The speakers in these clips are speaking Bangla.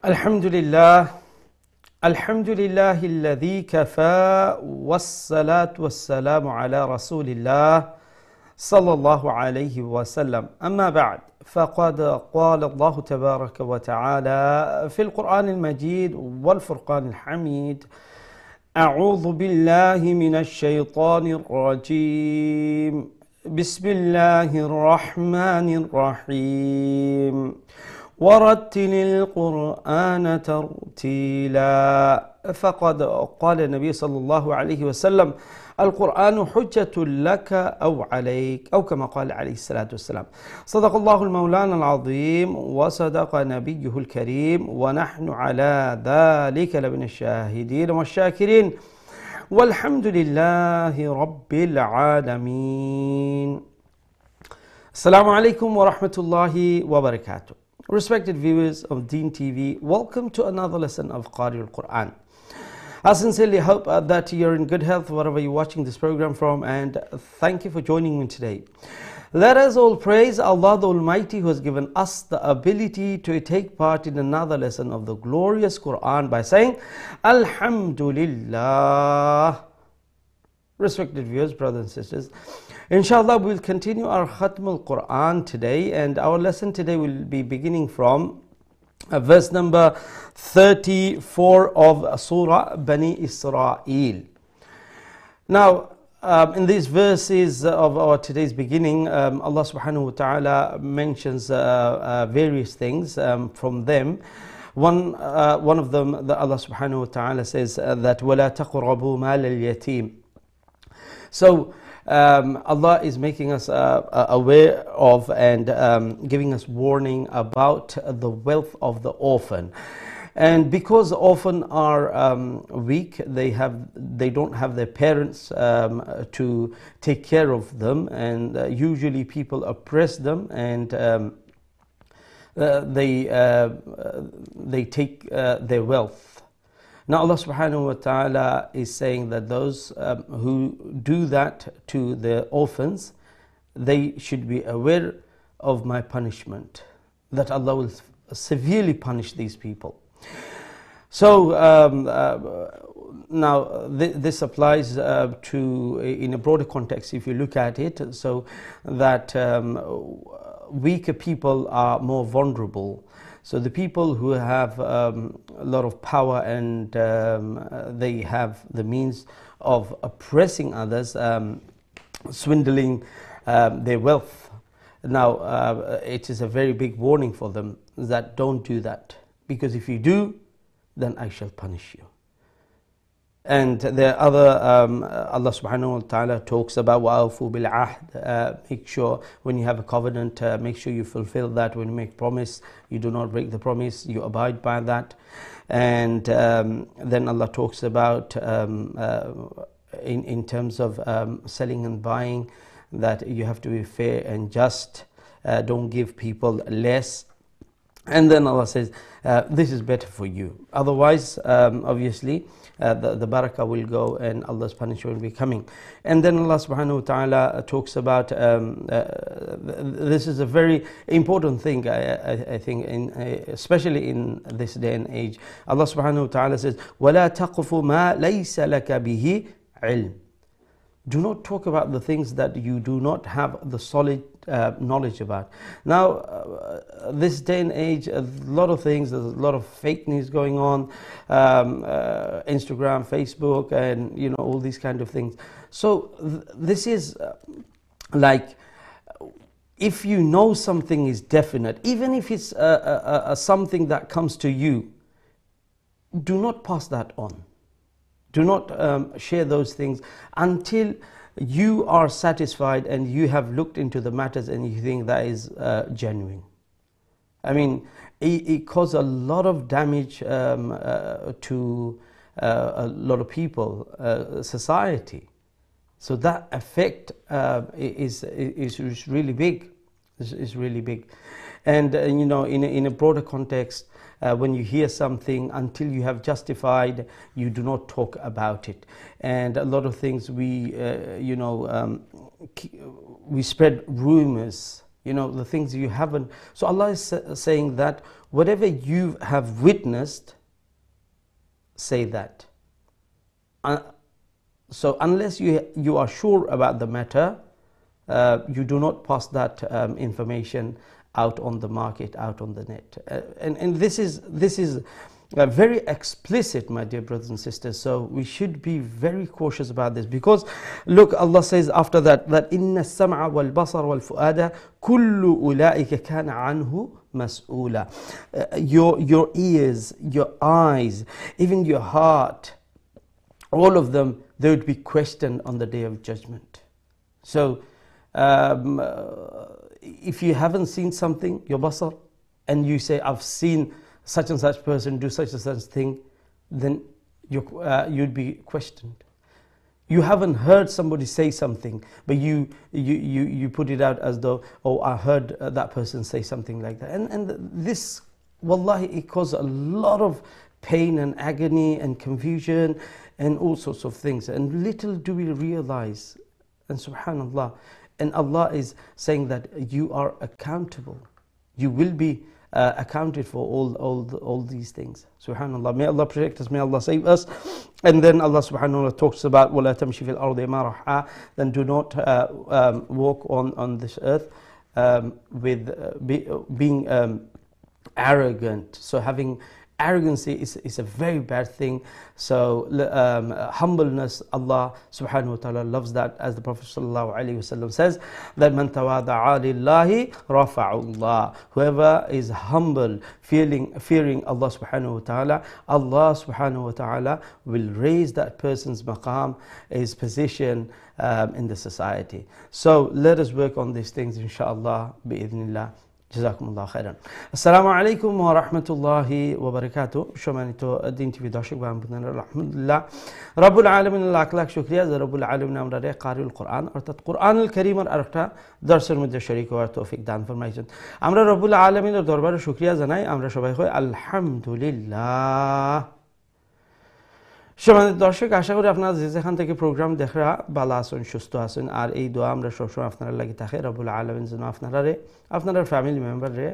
الحمد لله الحمد لله الذي كفى والصلاة والسلام على رسول الله صلى الله عليه وسلم أما بعد فقد قال الله تبارك وتعالى في القرآن المجيد والفرقان الحميد أعوذ بالله من الشيطان الرجيم بسم الله الرحمن الرحيم ورتل القرآن ترتيلا فقد قال النبي صلى الله عليه وسلم القرآن حجة لك أو عليك أو كما قال عليه الصلاة والسلام صدق الله المولانا العظيم وصدق نبيه الكريم ونحن على ذلك لمن الشاهدين والشاكرين والحمد لله رب العالمين. Assalamu alaikum wa rahmatullahi wa barakatuh. Respected viewers of Deen TV, welcome to another lesson of Qari al-Quran. I sincerely hope that you're in good health wherever you're watching this program from, and thank you for joining me today. Let us all praise Allah the Almighty, who has given us the ability to take part in another lesson of the glorious Quran by saying Alhamdulillah. Respected viewers, brothers and sisters, inshallah we'll continue our Khatm al-Quran today, and our lesson today will be beginning from verse number 34 of Surah Bani Israel. Now, in these verses of our today's beginning, Allah subhanahu wa ta'ala mentions various things from them. One of them, that Allah subhanahu wa ta'ala says that وَلَا تَقْرَبُوا مَالَ الْيَتِيمِ. So Allah is making us aware of and giving us warning about the wealth of the orphan. And because the orphan are weak, they don't have their parents to take care of them, and usually people oppress them, and they take their wealth. Now Allah subhanahu wa ta'ala is saying that those who do that to the orphans, they should be aware of my punishment, that Allah will severely punish these people. So now this applies to, in a broader context, if you look at it, so that weaker people are more vulnerable. So the people who have a lot of power and they have the means of oppressing others, swindling their wealth. Now it is a very big warning for them that don't do that, because if you do, then I shall punish you. And there are other, Allah subhanahu wa ta'ala talks about وَأَوْفُوا بِالْعَهْدِ. Make sure when you have a covenant, make sure you fulfill that. When you make promise, you do not break the promise, you abide by that. And then Allah talks about in terms of selling and buying, that you have to be fair and just, don't give people less. And then Allah says, this is better for you. Otherwise, obviously, the barakah will go and Allah's punishment will be coming. And then Allah subhanahu wa ta'ala talks about, this is a very important thing, I think, especially in this day and age. Allah subhanahu wa ta'ala says, وَلَا تَقْفُ مَا لَيْسَ لَكَ بِهِ عِلْمٍ. Do not talk about the things that you do not have the solid knowledge about. Now, this day and age, a lot of things, there's a lot of fake news going on, Instagram, Facebook, and all these kind of things. So this is like, if you know something is definite, even if it's something that comes to you, do not pass that on. Do not share those things until you are satisfied and you have looked into the matters and you think that is genuine. I mean, it caused a lot of damage to a lot of people, society. So that effect is really big. Is really big. And in a broader context, when you hear something, until you have justified, you do not talk about it. And a lot of things we spread rumors You know, the things you haven't. So Allah is saying that whatever you have witnessed, say that. So unless you are sure about the matter, you do not pass that information out on the market, out on the net. And this is very explicit, my dear brothers and sisters. So we should be very cautious about this, because look, Allah says after that inna as-sam'a wal basar wal fu'ada kullu ulaika kana anhu mas'ula. Your ears, your eyes, even your heart, all of them, they would be questioned on the day of judgment. So if you haven't seen something, your basar, and you say, I've seen such and such person do such and such thing, then you'd be questioned. You haven't heard somebody say something, but you put it out as though, oh, I heard that person say something like that. And this, wallahi, it causes a lot of pain and agony and confusion and all sorts of things. And little do we realize, and subhanallah, and Allah is saying that you are accountable. You will be accounted for all these things. Subhanallah. May Allah protect us, may Allah save us. And then Allah subhanahu wa ta'ala talks about وَلَا تَمْشِ فِي الْأَرْضِ مَرَحًا, then do not walk on this earth with being arrogant. So having arrogancy is a very bad thing. So humbleness, Allah subhanahu wa ta'ala loves that, as the Prophet sallallahu alaihi wasallam says that man tawada'a lillahi rafa'ullah. Whoever is humble, fearing Allah subhanahu wa ta'ala, Allah subhanahu wa ta'ala will raise that person's maqam, his position in the society. So let us work on these things, inshallah, bi'idhnillah. জাযাকুমুল্লাহ খাইরান। আসসালামু আলাইকুম ওয়া রাহমাতুল্লাহি ওয়া বারাকাতুহু। সম্মানিত দিন টিভি দর্শক ভাই বোনেরা, আলহামদুলিল্লাহ রব্বুল আলামিনের লাখ লাখ শুকরিয়া যে রব্বুল আলামিন আমরারে কারিউল কোরআন অর্থাৎ কোরআনুল কারীমের আরেকটা দর্শের মধ্যে শরীক হওয়ার তৌফিক দান ফরমাইছেন। আমরা রব্বুল আলামিনের দরবারে শুকরিয়া জানাই। আমরা সবাই কই আলহামদুলিল্লাহ। সম্মানিত দর্শক, আশা করি আপনারা যেখান থেকে প্রোগ্রাম দেখা ভালো আছেন, সুস্থ আছেন। আর এই দোয়া আমরা সবসময় আপনারা লাগি থাকে, রব্বুল আলামিন যেন আপনার ফ্যামিলি মেম্বারে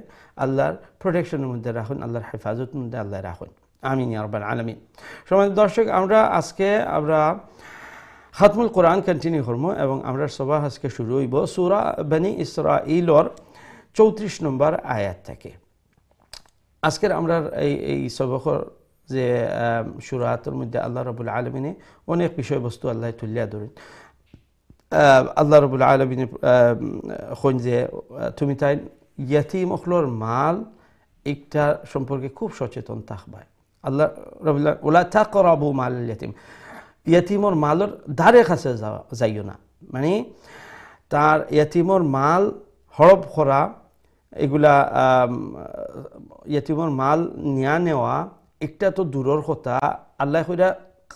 আল্লাহর প্রোটেকশনের মধ্যে রাখুন, আল্লাহর হেফাজতের মধ্যে আল্লাহ রাখুন, আমিন ইয়া রাব্বাল আলামিন। সম্মানিত দর্শক, আমরা খাতমুল কোরআন কন্টিনিউ করবো এবং আমরা সবাই আজকে শুরু হইব সূরা বনি ইসরাঈলর 34 নম্বর আয়াত থেকে। আজকের আমরা এই সবকর যে সূরাতের মধ্যে আল্লাহ রাব্বুল আলামিনে অনেক বিষয়বস্তু আল্লাহ তুলিয়া ধরেন। আল্লাহ রাব্বুল আলামিনে কইন যে তুমি তাই ইয়াতীম অখলর মাল একটা সম্পর্কে খুব সচেতন থাকবা। আল্লাহ রাব্বুল ওয়ালা তাকরাবু মাল ইয়াতীম, ইয়াতীমর মালের ধারে কাছে যাইও না, মানে তার ইয়াতীমর মাল হড়প করা, এগুলা ইয়াতীমর মাল নিয়া নেওয়া একটা তো দূরের কথা, আল্লাহ কইরা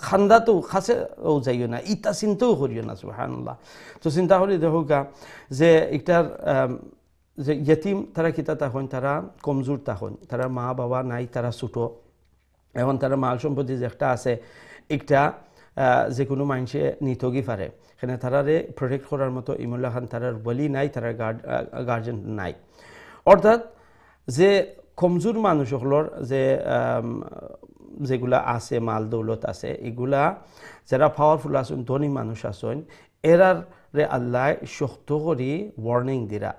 খান্দা তো কাছে যাইও না, ইটা চিন্তাও করিও না। সুবহানাল্লাহ। তো চিন্তা করি দেখো যে একটার যে ইয়তিম তারা কিতা তখন তারা কমজোর, তখন তারা মা বাবা নাই, তারা ছোটো, এখন তারা মাল সম্পত্তি যে একটা আছে একটা যে কোনো মানুষে নিতগি পারে, এখানে তারারে প্রোটেক্ট করার মতো ইমুল্লাহ খান তারার বলি নাই, তারার গার্জেন নাই। অর্থাৎ যে কমজোর মানুষগুলোর যেগুলা আছে, মাল দৌলত আছে, এগুলা যারা পাওয়ারফুল আছেন, ধনী মানুষ আছেন, এরারে আল্লাহ শক্ত করি ওয়ার্নিং দিরা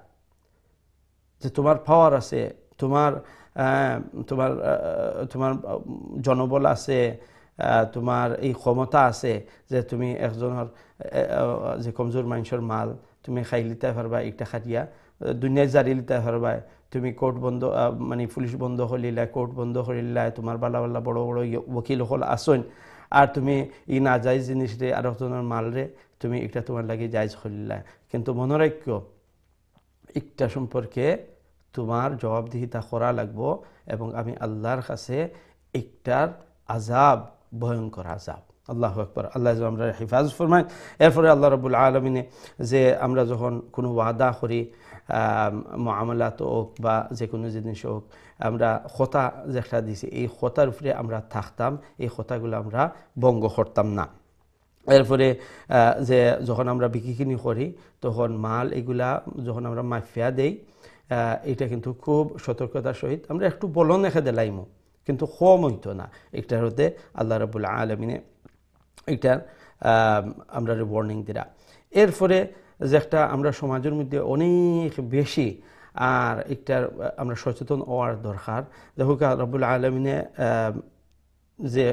যে তোমার পাওয়ার আছে, তোমার জনবল আছে, তোমার এই ক্ষমতা আছে যে তুমি একজনের যে কমজোর মানুষের মাল তুমি খাই লিতে পারবা, একটা খাটিয়া দুনিয়ায় জারি লিতে পারবা, তুমি কোর্ট বন্ধ মানে পুলিশ বন্ধ করিলা, কোর্ট বন্ধ করিলা, তোমার বালা বালা বড় বড় ওকিল হল আসন, আর তুমি ই না যাইজ জিনিস রে আর একজনের মাল রে তুমি একটা তোমার লাগে জায়জ করিলা। কিন্তু মনে রাখো একটা সম্পর্কে তোমার জবাবদিহিতা করা লাগবো, এবং আমি আল্লাহর কাছে একটার আযাব, ভয়ঙ্কর আযাব। আল্লাহু আকবার। আল্লাহ আমরা হেফাজত ফরমায়। এরপরে আল্লাহ রাব্বুল আলামিনে যে আমরা যখন কোনো ওয়াদা করি, মুআমালাত হোক বা যে কোনো জিনিস হোক, আমরা কথা যেটা দিছি এই কথার উপরে আমরা থাকতাম, এই কথাগুলো আমরা ভঙ্গ করতাম না। এরপরে যে যখন আমরা বিক্রি করি তখন মাল এগুলা যখন আমরা মাফিয়া দেই, এটা কিন্তু খুব সতর্কতার সহিত আমরা একটু বলন এখে দিলাইমো, কিন্তু কম হইতো না। এটার হতে আল্লাহ রাব্বুল আলামিনে এটার আমরা ওয়ার্নিং দিরা। এরপরে যে একটা আমরা সমাজের মধ্যে অনেক বেশি আর একটার আমরা সচেতন হওয়ার দরকার। দেখো রাব্বুল আলামিনে যে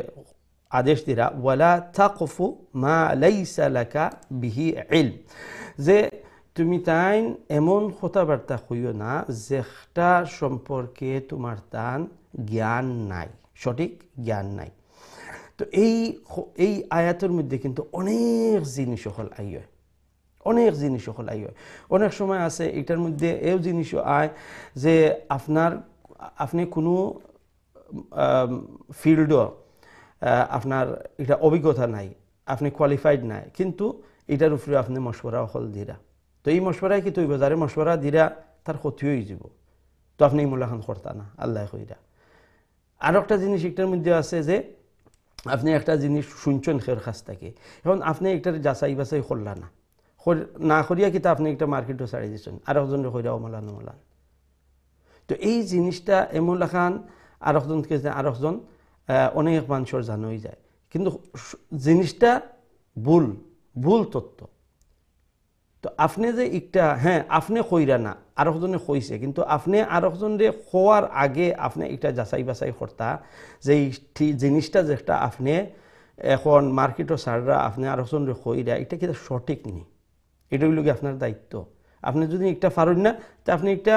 আদেশ দিরা, ওয়ালা তাকফু মা লাইসা লাকা বিহি ইলম, যে তুমি তাই এমন কথাবার্তা কইও না যেটা সম্পর্কে তোমার তান জ্ঞান নাই, সঠিক জ্ঞান নাই। তো এই আয়াতের মধ্যে কিন্তু অনেক জিনিস হল আইয়, অনেক জিনিস হল আইয়। অনেক সময় আছে এটার মধ্যে এও জিনিসও আয় যে আপনি কোনো ফিল্ডও আপনার এটা অভিজ্ঞতা নাই, আপনি কোয়ালিফাইড নাই, কিন্তু এটার উপরে আপনি মশওয়ারা হল দিরা। তো এই মশওয়ারায় কি তুই বাজারে মশওয়ারা দিরা তার ক্ষতি হয়ে যাব, তো আপনি এই মূল্যায়ন করতা না আল্লাহ কইরা। আর একটা জিনিস এটার মধ্যে আছে যে আপনি একটা জিনিস শুনছেন খের কাছ থেকে, এখন আপনি একটার যাচাই বাছাই করলা না করিয়া কিন্তু আপনি একটা মার্কেটও ছাড়িয়ে দিচ্ছেন আর একজন কইরা অমলান অমলান। তো এই জিনিসটা এমন লেখান আর একজনকে আর একজন অনেক মানুষের জানোই যায়, কিন্তু জিনিসটা ভুল তথ্য। তো আপনি যে একটা হ্যাঁ আপনি কইরা না আর একজনে কইছে, কিন্তু আপনি আর একজনে খোয়ার আগে আপনি একটা যাচাই বাছাই করতা যে জিনিসটা যেটা আপনি এখন মার্কেটও ছাড়রা আপনি আর একজনে কইরা এটা কিন্তু সঠিক নেই। এটা হইল কি আপনার দায়িত্ব। আপনি যদি একটা পারেন না, তা আপনি একটা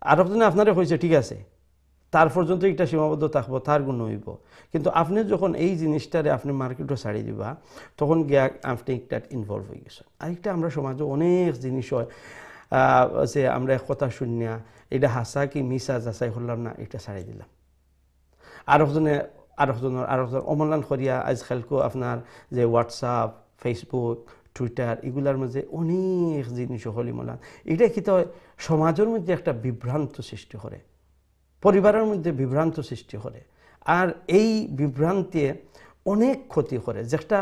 আর একজনে আপনারে কইছে ঠিক আছে, তার পর্যন্ত একটা সীমাবদ্ধ থাকবো, তার গুণ হইব। কিন্তু আপনি যখন এই জিনিসটারে আপনি মার্কেটও ছাড়িয়ে দিবা, তখন গিয়া আপনি একটা ইনভলভ হয়ে গেছেন। আরেকটা আমরা সমাজে অনেক জিনিস হয় যে আমরা এক কথা শুনিয়া এটা হাসা কি মিসা যাচাই করলাম না, এটা ছাড়িয়ে দিলাম। আরেকজন অমলান করিয়া আজকালকে আপনার যে হোয়াটসঅ্যাপ, ফেসবুক, টুইটার এগুলার মাঝে অনেক জিনিস হলিমলান। এটা কি তো সমাজের মধ্যে একটা বিভ্রান্ত সৃষ্টি করে, পরিবারের মধ্যে বিভ্রান্ত সৃষ্টি করে। আর এই বিভ্রান্তি অনেক ক্ষতি করে, যেটা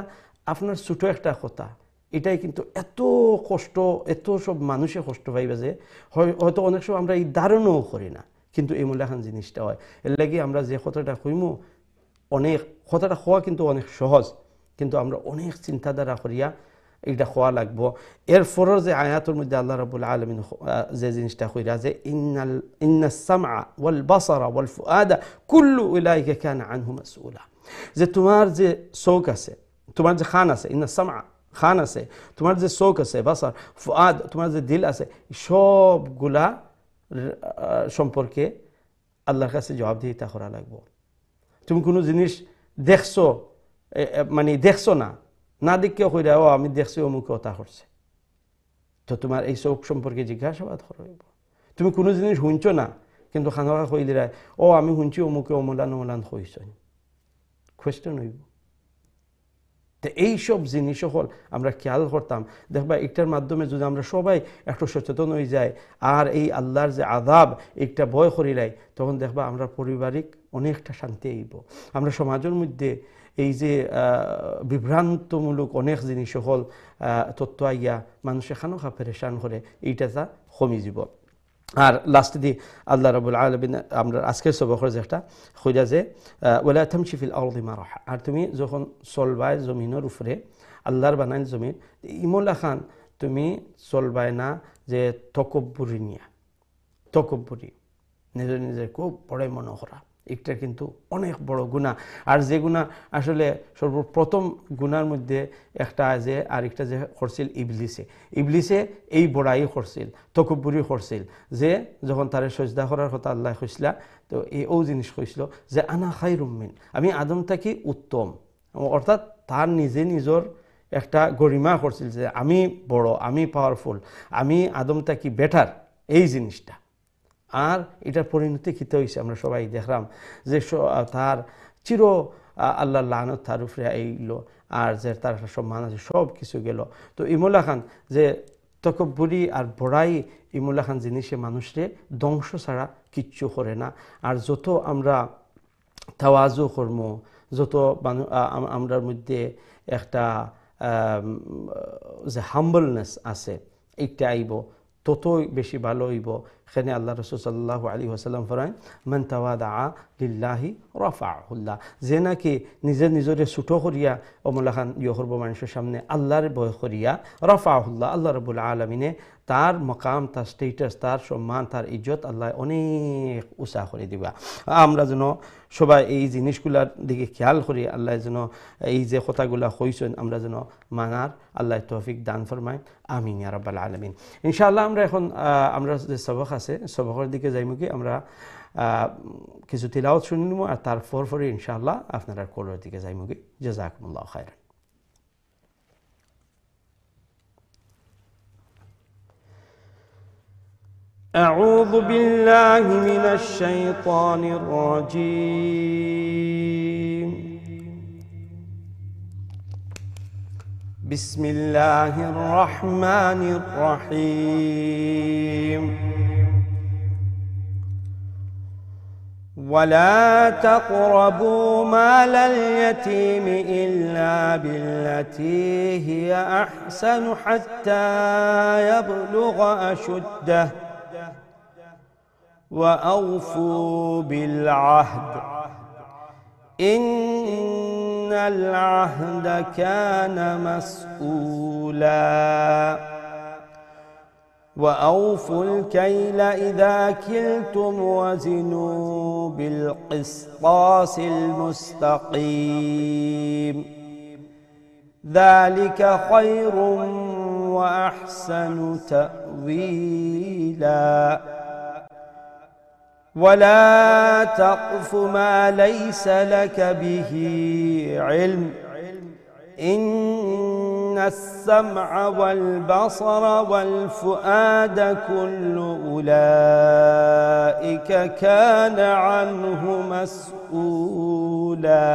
আপনার ছোট একটা কথা এটাই কিন্তু এত কষ্ট, এত সব মানুষে কষ্ট পাইবে যে হয়তো অনেক সময় আমরা এই ধারণাও করি না, কিন্তু এই মূল্যায়ন জিনিসটা হয়। এর লাগে আমরা যে কথাটা কইমু অনেক কথাটা হওয়া কিন্তু অনেক সহজ, কিন্তু আমরা অনেক চিন্তাধারা করিয়া এটা হওয়া লাগবো। এরপরও যে আয়াতের মধ্যে আল্লাহ রাব্বুল আলামিন যে জিনিসটা কইরা যে ইন্নাস সামআ ওয়াল বাসারা ওয়াল ফুআদা কুল্লু উলাইকা কানা আনহু মাসউলা, যে তোমার যে চোখ আছে, তোমার যে খান আছে, ইন্নাস সামআ খান আছে, তোমার যে চোখ আছে, বাসার, ফুআদ তোমার যে দিল আছে, সবগুলা সম্পর্কে আল্লাহর কাছে জবাবদিহিতা করা লাগবো। তুমি কোনো জিনিস দেখছো, মানে দেখছো না দেখেও কইরা ও আমি দেখছি অমুকে ওটা করছে, তো তোমার এই চোখ সম্পর্কে জিজ্ঞাসাবাদ করা হইব। তুমি কোনো জিনিস শুনছো না, কিন্তু খানকা কই দিরা ও আমি শুনছি অমুকে অমলান হইছ, কোয়েশ্চেন হইব। তো এইসব জিনিস হল আমরা খেয়াল করতাম, দেখবা একটার মাধ্যমে যদি আমরা সবাই একটু সচেতন হয়ে যাই আর এই আল্লাহর যে আযাব একটা ভয় করিলাই, তখন দেখবা আমরা পারিবারিক অনেকটা শান্তি আইব। আমরা সমাজের মধ্যে এই যে বিভ্রান্তমূলক অনেক জিনিস হল তত্ত্ব আইয়া মানুষে খানোখা পেরেশান করে, এইটা তা কমি যাব। আর লাস্টে দিয়ে আল্লাহ রাব্বুল আলামিন আমরা আজকের সবকের যেটা কইরা যে ওয়ালা তামশি ফিল আরদি মারহা, আর তুমি যখন চলবাই জমিনের উপরে, আল্লাহর বানাইল জমিন, ইমলা খান তুমি চলবাই না যে তকব্বুরি নিয়া, তকব্বুরি নিজের খুব বড় মনে করা, এটা কিন্তু অনেক বড় গুনাহ। আর যে গুনাহ আসলে সর্বপ্রথম গুনার মধ্যে একটা যে আরেকটা যে করছিল ইবলিসে এই বড়াই করছিল, তকব্বুরি করছিল, যে যখন তারে সজদা করার কথা আল্লাহ কইসলা, তো ও জিনিস কইছিল যে আনা খায়রুম মিন, আমি আদম থাকি উত্তম, অর্থাৎ তার নিজের একটা গরিমা করছিল যে আমি বড়, আমি পাওয়ারফুল, আমি আদম থাকি বেটার, এই জিনিসটা। আর এটার পরিণতি কীতে হয়েছে আমরা সবাই দেখলাম যে তার চির আল্লাহর লানত তার উপরে আইল, আর যে তার সম্মান আছে সব কিছু গেল। তো ইমুল্লা খান যে তকব্বুরি আর বড়াই, ইমুল্লা খান জিনিসে মানুষরে ধ্বংস ছাড়া কিচ্ছু করে না। আর যত আমরা তাওয়াজু কর্ম, যত আমরার মধ্যে একটা যে হাম্বলনেস আছে এইটা আইব ততই বেশি ভালো হইব। এখানে আল্লাহ রসুল সাল্লাল্লাহু আলাইহি ওয়াসাল্লাম ফরমায় মান তাওয়াদা লিল্লাহি রাফাহুল্লাহ, যে নাকি নিজরে ছোট করিয়া অমলাখান করব মানুষের সামনে আল্লাহর ভয় করিয়া রাফাহুল্লাহ, আল্লাহ রাব্বুল আলামিনে তার মকাম, তার স্টেটাস, তার সম্মান, তার ইজ্জত আল্লাহ অনেক উঁচা করে দিবা। আমরা যেন সবাই এই জিনিসগুলার দিকে খেয়াল করি, আল্লাহ যেন এই যে কথাগুলা কইছেন আমরা যেন মানার আল্লাহ তৌফিক দান ফরমায়। আমিন ইয়া রাব্বাল আলামিন। ইনশাআল্লাহ আমরা এখন আমরা যে সবক আছে সবকের দিকে যাইমু কি আমরা কিছু তিলাওয়াত শুনে নিব, আর তার পরে ইনশাআল্লাহ আপনারা কোলের দিকে যাইমু কি। জাযাকুমুল্লাহু খাইরান। أعوذ بالله من الشيطان الرجيم. بسم الله الرحمن الرحيم. ولا تقربوا مال اليتيم إلا بالتي هي أحسن حتى يبلغ أشده وأوفوا بالعهد إن العهد كان مسؤولا وأوفوا الكيل إذا كلتم وزنوا بالقسطاس المستقيم ذلك خير وأحسن تأويلا ولا تقف ما ليس لك به علم إن السمع والبصر والفؤاد كل أولئك كان عنه مسؤولا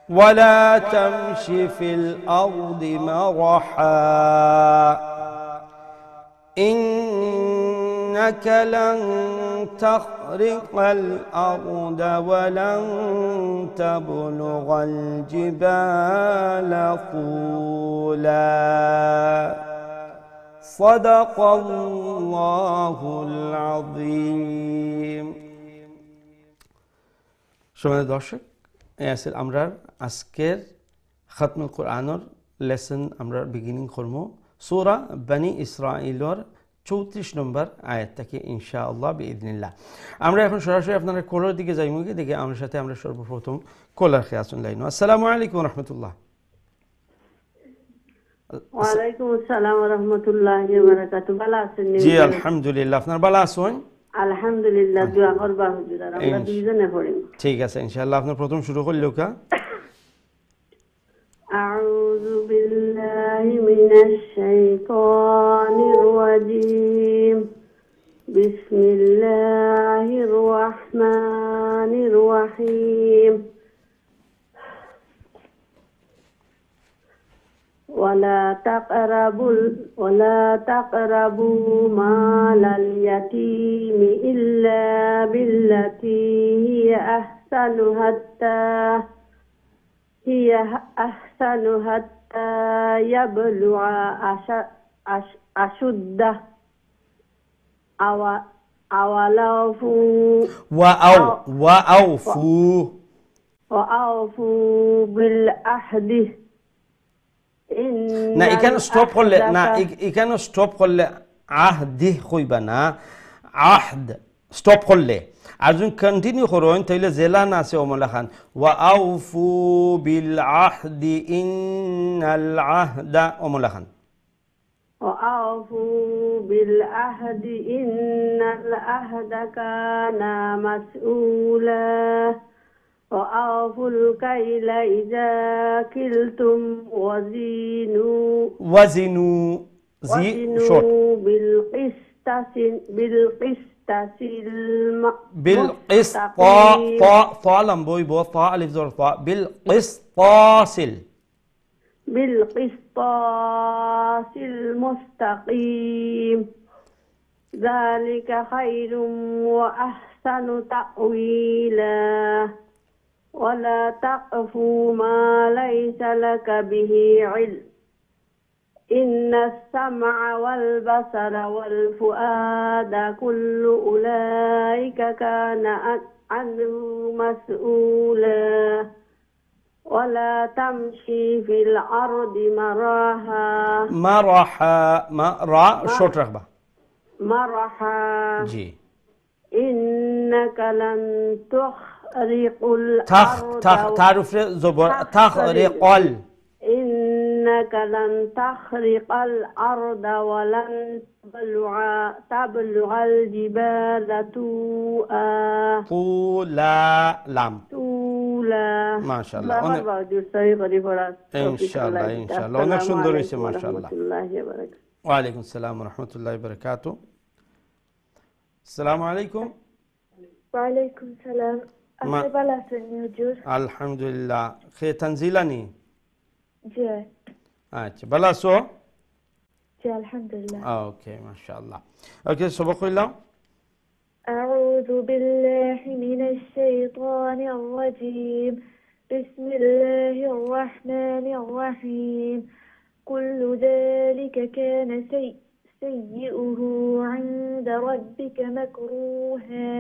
ولا تمش في الأرض مرحا إنك لن تخرق الأرض ولن تبلغ الجبال طولا صدق الله العظيم. সম্মানিত দর্শক, আমরা আজকের খাতমুল কোরআনের লেসন আমরা বিগিনিং করব সূরা বনি ইসরাঈলের 34 নম্বর আয়াত থেকে ইনশাআল্লাহ বিইذনিল্লাহ। আমরা এখন সরাসরি আপনাদের কলার দিকে যাইমু কি দেখে আমার সাথে আমরা সর্বপ্রথম কলার খেয়াসুন লাইনো। আসসালামু আলাইকুম ওয়া রাহমাতুল্লাহ। ওয়া আলাইকুম আসসালাম ওয়া রাহমাতুল্লাহি ওয়া বারাকাতুহু। ভালো আছেন? জি আলহামদুলিল্লাহ। আপনার ভালো আছেন? আলহামদুলিল্লাহ। দোয়া করবা হুজুর, আর আমরা দুইজনে পড়ি। ঠিক আছে ইনশাআল্লাহ। আপনি প্রথম শুরু করলেও কা أعوذ بالله من الشيطان الرجيم بسم الله الرحمن الرحيم ولا تقربوا مال اليتيم إلا بالتي هي أحسن حتى يبلغ أشده وأوفوا بالعهد না এখানে স্টপ করলে না, এখানে স্টপ করলে আহদি কইবা না, আহদ স্টপ করলে আর যদি কন্টিনিউ করেন তাহলে জেলা না আছে ওমলা খান ওয়া আউফু বিল আহদি ইন্নাল আহদা ওমলা খান وأوفوا بالعهد إن العهد كان مسؤولا وأوفوا الكيل إذا كلتم وزنوا بالقسطاس بالقسطاس المستقيم ذلك خير وأحسن تأويلا ولا تقف ما ليس لك به علم إن السمع والبصر والفؤاد كل أولئك كان عنه مسؤولا ولا تمشي في الأرض مراحا short রাখবা مرحا জি إنك لن تخرق الأرض তার উপরে জবর তাখরিকাল إنك لن تخرق الأرض ولن تبلغ الجبال طولا لام طولا ما شاء الله ইনশাআল্লাহ অনেক সুন্দর হয়েছে মাশাআল্লাহ ওয়ালাইকুম আসসালাম ওয়া রাহমাতুল্লাহি ওয়া বারাকাতুহু আসসালামু আলাইকুম ওয়ালাইকুম সালাম আপনি ভালো আছেন হুজুর আলহামদুলিল্লাহ খে তানজিলানি জি আচ্ছা ভালো আছো জি আলহামদুলিল্লাহ ওকে মাশাআল্লাহ ওকে সবক হইলাম أعوذ بالله من الشيطان الرجيم بسم الله الرحمن الرحيم كل ذلك كان سيئه عند ربك مكروها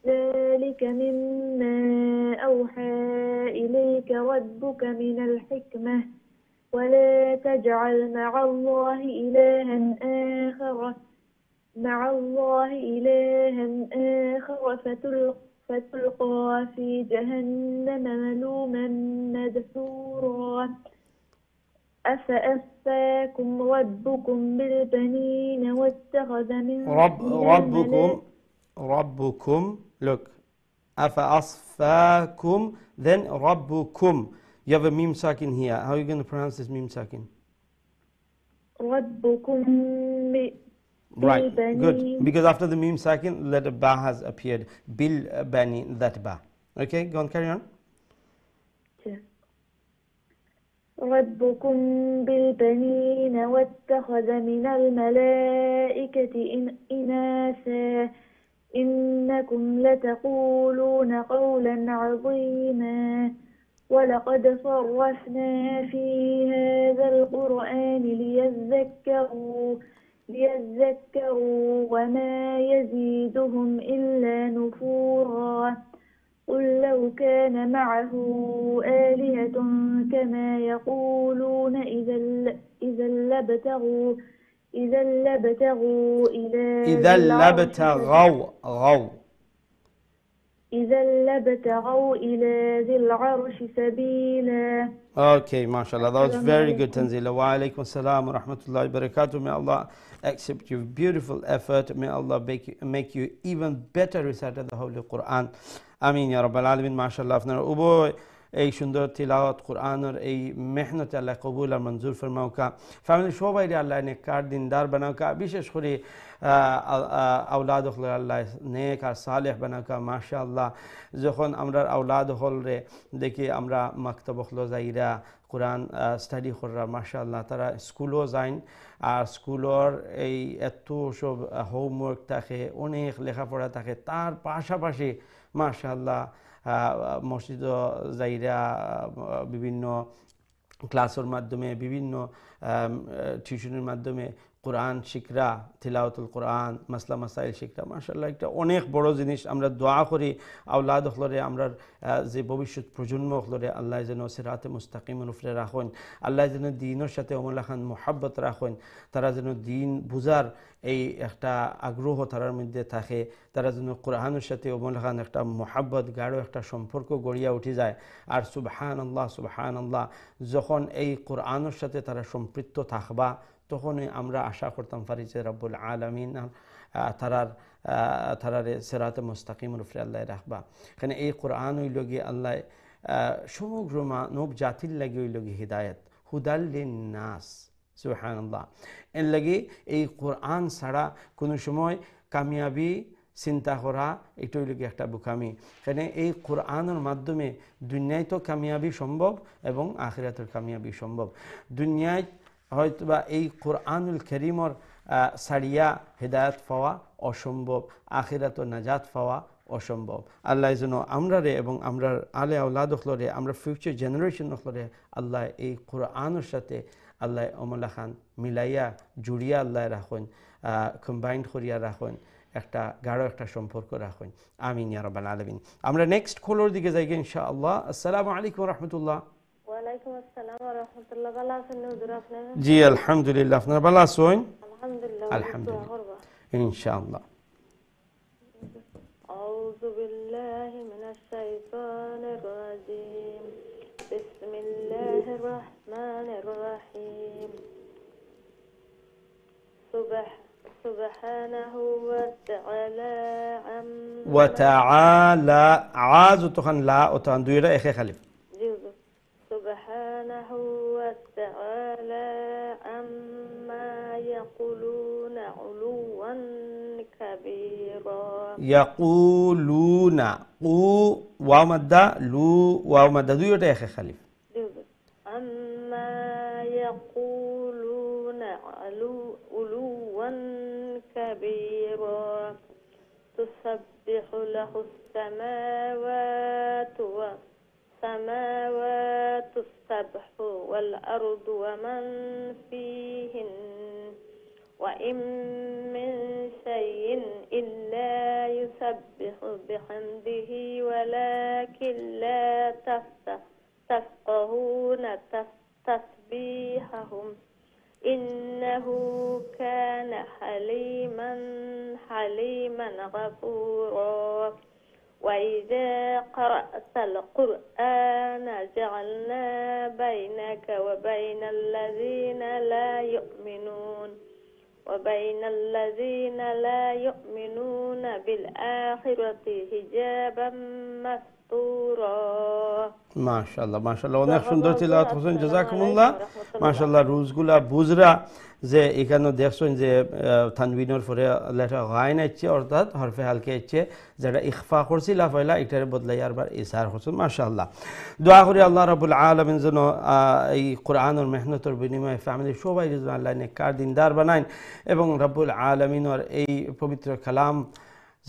ذلك مما أوحى إليك ربك من الحكمة ولا تجعل مع الله إلها آخر فتلقى في جهنم ملوما مدحورا أفأصفاكم ربكم بالبنين واتخذ من ربكم look أفأصفاكم then ربكم you have a meme sakin here how are you going to pronounce this meme sakin ربكم right good because after the meme sakin letter ba has appeared bil bani that ba okay go on carry on ربكم بالبنين واتخذ من الملائكة إناثا إنكم لتقولون قولا عظيما ولقد صرفنا في هذا القرآن ليذكروا وما يزيدهم إلا نفورا قل لو كان معه آلهة كما يقولون إذا لابتغوا إلى ذي العرش سبيلا Okay, mashallah. That was very good, Tanzila. Wa alaikum assalam wa rahmatullahi wa barakatuh. May Allah accept your beautiful effort. May Allah make you even better reciter the Holy Quran. Ameen ya Rabbal Alamin. Mashallah. Afnar uboy এই সুন্দর তিলাওয়াত কোরআনের এই মেহনত আল্লাহ কবুল আর মঞ্জুর ফরমাওকা ফ্যামিলি সবাই আল্লাহ নেককার দিনদার বানাওকা বিশেষ করে আওলাদ হল আল্লাহ নেক আর সালেহ বানাওকা মাশাআল্লাহ যখন আমরা আওলাদ হল রে দেখি আমরা মাকতাব হল যাইরা কোরআন স্টাডি করা মাশাআল্লাহ তারা স্কুলও যাইন আর স্কুলের এই এত সব হোমওয়ার্ক থাকে অনেক লেখাপড়া থাকে তার পাশাপাশি মাশাআল্লাহ মসজিদ যাইরা বিভিন্ন ক্লাসের মাধ্যমে বিভিন্ন টিউশনের মাধ্যমে কোরআন শিখরা তিলাওয়াতুল কোরআন মাসলা মাসাইল শিখরা মাশাআল্লাহ একটা অনেক বড় জিনিস আমরা দোয়া করি আওলাদ হলরে আমরা যে ভবিষ্যৎ প্রজন্ম হলরে আল্লাহ যেন সিরাতে মুস্তাকিমের উপরে রাখেন আল্লাহ যেন দ্বীনের সাথে অমলাখান মোহাব্বত রাখেন তারা যেন দ্বীন বুঝার এই একটা আগ্রহ তারার মধ্যে থাকে তারা যেন কোরআনের সাথে অমলাখান একটা মোহাব্বত গাঢ় একটা সম্পর্ক গড়িয়া উঠে যায় আর সুবহানাল্লাহ যখন এই কোরআনের সাথে তারা সম্পৃক্ত থাকবা তখনই আমরা আশা করতাম পারি যে রব্বুল আলামিন তারারে সিরাতে মুস্তাকিমের উপরে আল্লাহ রাখবা এখানে এই কোরআন হইল গিয়ে আল্লাহ সমগ্র মানব জাতির লাগে হইল গিয়ে হিদায়ত হুদাল লিন্নাস সুবহানাল্লাহ এর লাগে এই কোরআন ছাড়া কোনো সময় কামিয়াবি চিন্তা করা এটা হইল গিয়ে একটা বোকামি এখানে এই কোরআনের মাধ্যমে দুনিয়ায় তো কামিয়াবি সম্ভব এবং আখিরাতের কামিয়াবি সম্ভব দুনিয়ায় হয়তোবা এই কোরআনুল কারীমর সারিয়া হিদায়াত পাওয়া অসম্ভব আখিরাত নাজাত পাওয়া অসম্ভব। আল্লাহ যেন আমরা রে এবং আমরা আলে আওলাদ হলরে, আমরা ফিউচার জেনারেশন হলরে আল্লাহ এই কোরআনের সাথে আল্লাহ অমলা খান মিলাইয়া জুড়িয়া আল্লাহ রাখুন, কম্বাইন্ড করিয়া রাখুন, একটা গাঢ় একটা সম্পর্ক রাখুন। আমিন ইয়া রাব্বাল আলামিন। আমরা নেক্সট কলর দিকে যাই ইনশাআল্লাহ। আসসালামু আলাইকুম ওয়া রাহমাতুল্লাহ। ওয়ালাইকুম আসসালাম ওয়া রাহমাতুল্লাহ। ভালো আছেন হুজুর আপনি? জি আলহামদুলিল্লাহ, আপনারা ভালো আছেন? আলহামদুলিল্লাহ। আলহামদুলিল্লাহ ইনশাআল্লাহ। আউযু বিল্লাহি মিনাশ শাইতানির রাজীম। বিসমিল্লাহির রাহমানির রাহিম। সুবহানাহু ওয়া তাআলা ওয়া তাআলা আজ তখন লা ও তখন দুইটা একে খালি। سبحانه وتعالى عما يقولون علوا كبيرا. يقولون قو واو مدة لو واو مدة দুইটা একে খালি। عما يقولون علوا كبيرا. تسبح له السماوات السبح والأرض ومن فيهن وإن من شيء إلا يسبح بحمده ولكن لا تفقهون تسبيحهم إنه كان حليما غفورا. وإذا قرأت القرآن جعلنا بينك وبين الذين لا يؤمنون بالآخرة حجابا مستورا. মাশাআল্লাহ মাশাআল্লাহ, অনেক সুন্দর তিলাওয়াত করছেন, জাযাকুমুল্লাহ। মাশাআল্লাহ, রুজগুলা বুজরা যে এখানে দেখছেন যে তানবিনের পরে লেটার গায়ন আছে, অর্থাৎ হরফে হালকে আছে, যেটা ইখফা করছিল পয়লা এটার বদলাই আরবার ইসার করছেন। মাশাআল্লাহ, দোয়া করি আল্লাহ রাব্বুল আলামিন যেন এই কোরআনের মেহনতের বিনিময়ে ফ্যামিলির সবাই যেন আল্লাহ নেককার দিনদার বানায় এবং রাব্বুল আলামিনের এই পবিত্র কালাম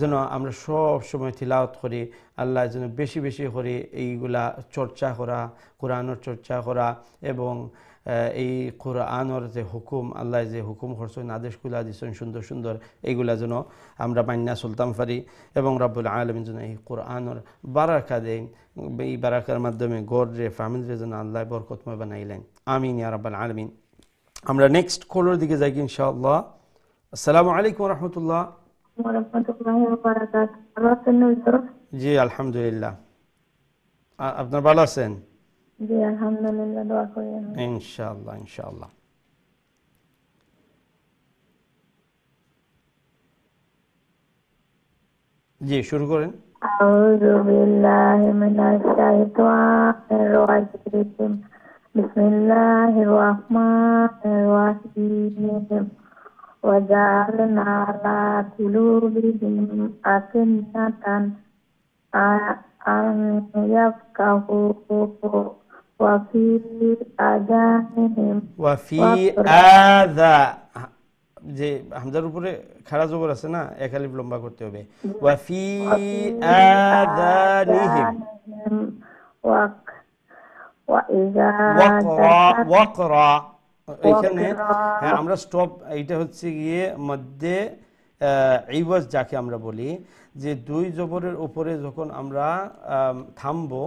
যেন আমরা সব সময় তিলাওয়াত করি। আল্লাহ যেন বেশি বেশি করে এইগুলা চর্চা করা, কোরআনের চর্চা করা এবং এই কোরআনের যে হুকুম, আল্লাহ যে হুকুম করছেন, আদেশগুলা দিচ্ছেন সুন্দর সুন্দর, এইগুলা যেন আমরা মান্না চলতাম পারি এবং রাব্বুল আলামিন যেন এই কোরআনের বারাকা দেন, এই বারাকার মাধ্যমে গড়ে ফ্যামিলির যেন আল্লাহ বরকতময় বানাইলেন। আমিন ইয়া রাব্বাল আলামিন। আমরা নেক্সট কলের দিকে যাই ইনশাআল্লাহ। আসসালামু আলাইকুম ওয়া রাহমাতুল্লাহ। জি আলহামদুলিল্লাহ, আপনার ভালো আছেন? জি আলহামদুলিল্লাহ, দোয়া করি ইনশাআল্লাহ ইনশাআল্লাহ। জি শুরু করেন। আউযু বিল্লাহি মিনাশ শাইতানির রাজীম। বিসমিল্লাহির রাহমানির রাহিম। وجعلنا على قلوبهم أكنة أن يفقهوا وفي آذانهم যে হামজার উপরে খাড়া জবর আছে না, এক আলিফ লম্বা করতে হবে। ওয়াফি আযানিহিম ওয়াকরা। এখানে হ্যাঁ আমরা স্টপ, এইটা হচ্ছে গিয়ে মধ্যে ইওয়াজ যাকে আমরা বলি, যে দুই জবরের উপরে যখন আমরা থামবো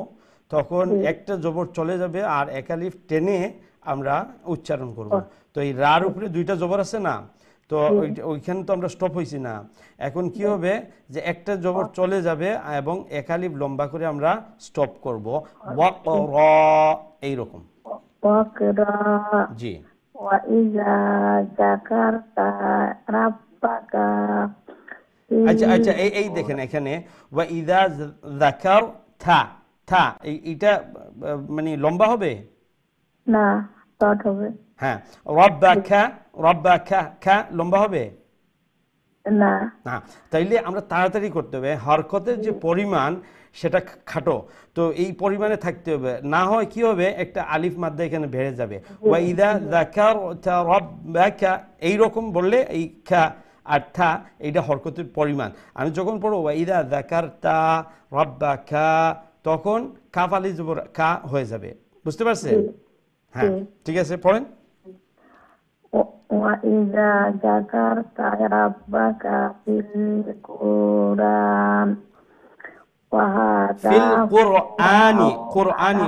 তখন একটা জবর চলে যাবে আর এক আলিফ টেনে আমরা উচ্চারণ করব। তো এই রার উপরে দুইটা জবর আছে না, তো ওইখানে তো আমরা স্টপ হয়েছি না। এখন কি হবে যে একটা জবর চলে যাবে এবং এক আলিফ লম্বা করে আমরা স্টপ করব, ওয়াকরা এইরকম। জি। আচ্ছা আচ্ছা, এই দেখেন এখানে ওয়াইদা যাকারতা, থা এইটা মানে লম্বা হবে না, শর্ট হবে। হ্যাঁ, রব্বাকা খা লম্বা হবে না। না, তাইলে আমরা তাড়াতাড়ি করতে হবে, হরকতের যে পরিমাণ সেটা খাটো, তো এই পরিমাণে থাকতে হবে, না হয় কি হবে একটা আলিফ মাদ্দা এখানে বেড়ে যাবে। ওয়াইদা যাকারতা রব্বাকা এইরকম বললে এই খা আর থা এইটা হরকতের পরিমাণ। আমি যখন পড়বো ইদা যাকারতা রাব্বাকা, তখন কাফ আলিফ জবর কা হয়ে যাবে। বুঝতে পারছেন? হ্যাঁ, ঠিক আছে, পড়েন। وإذا ذكرت ربك في القرآن ফিল وهذا কুরআনি, কুরআনি,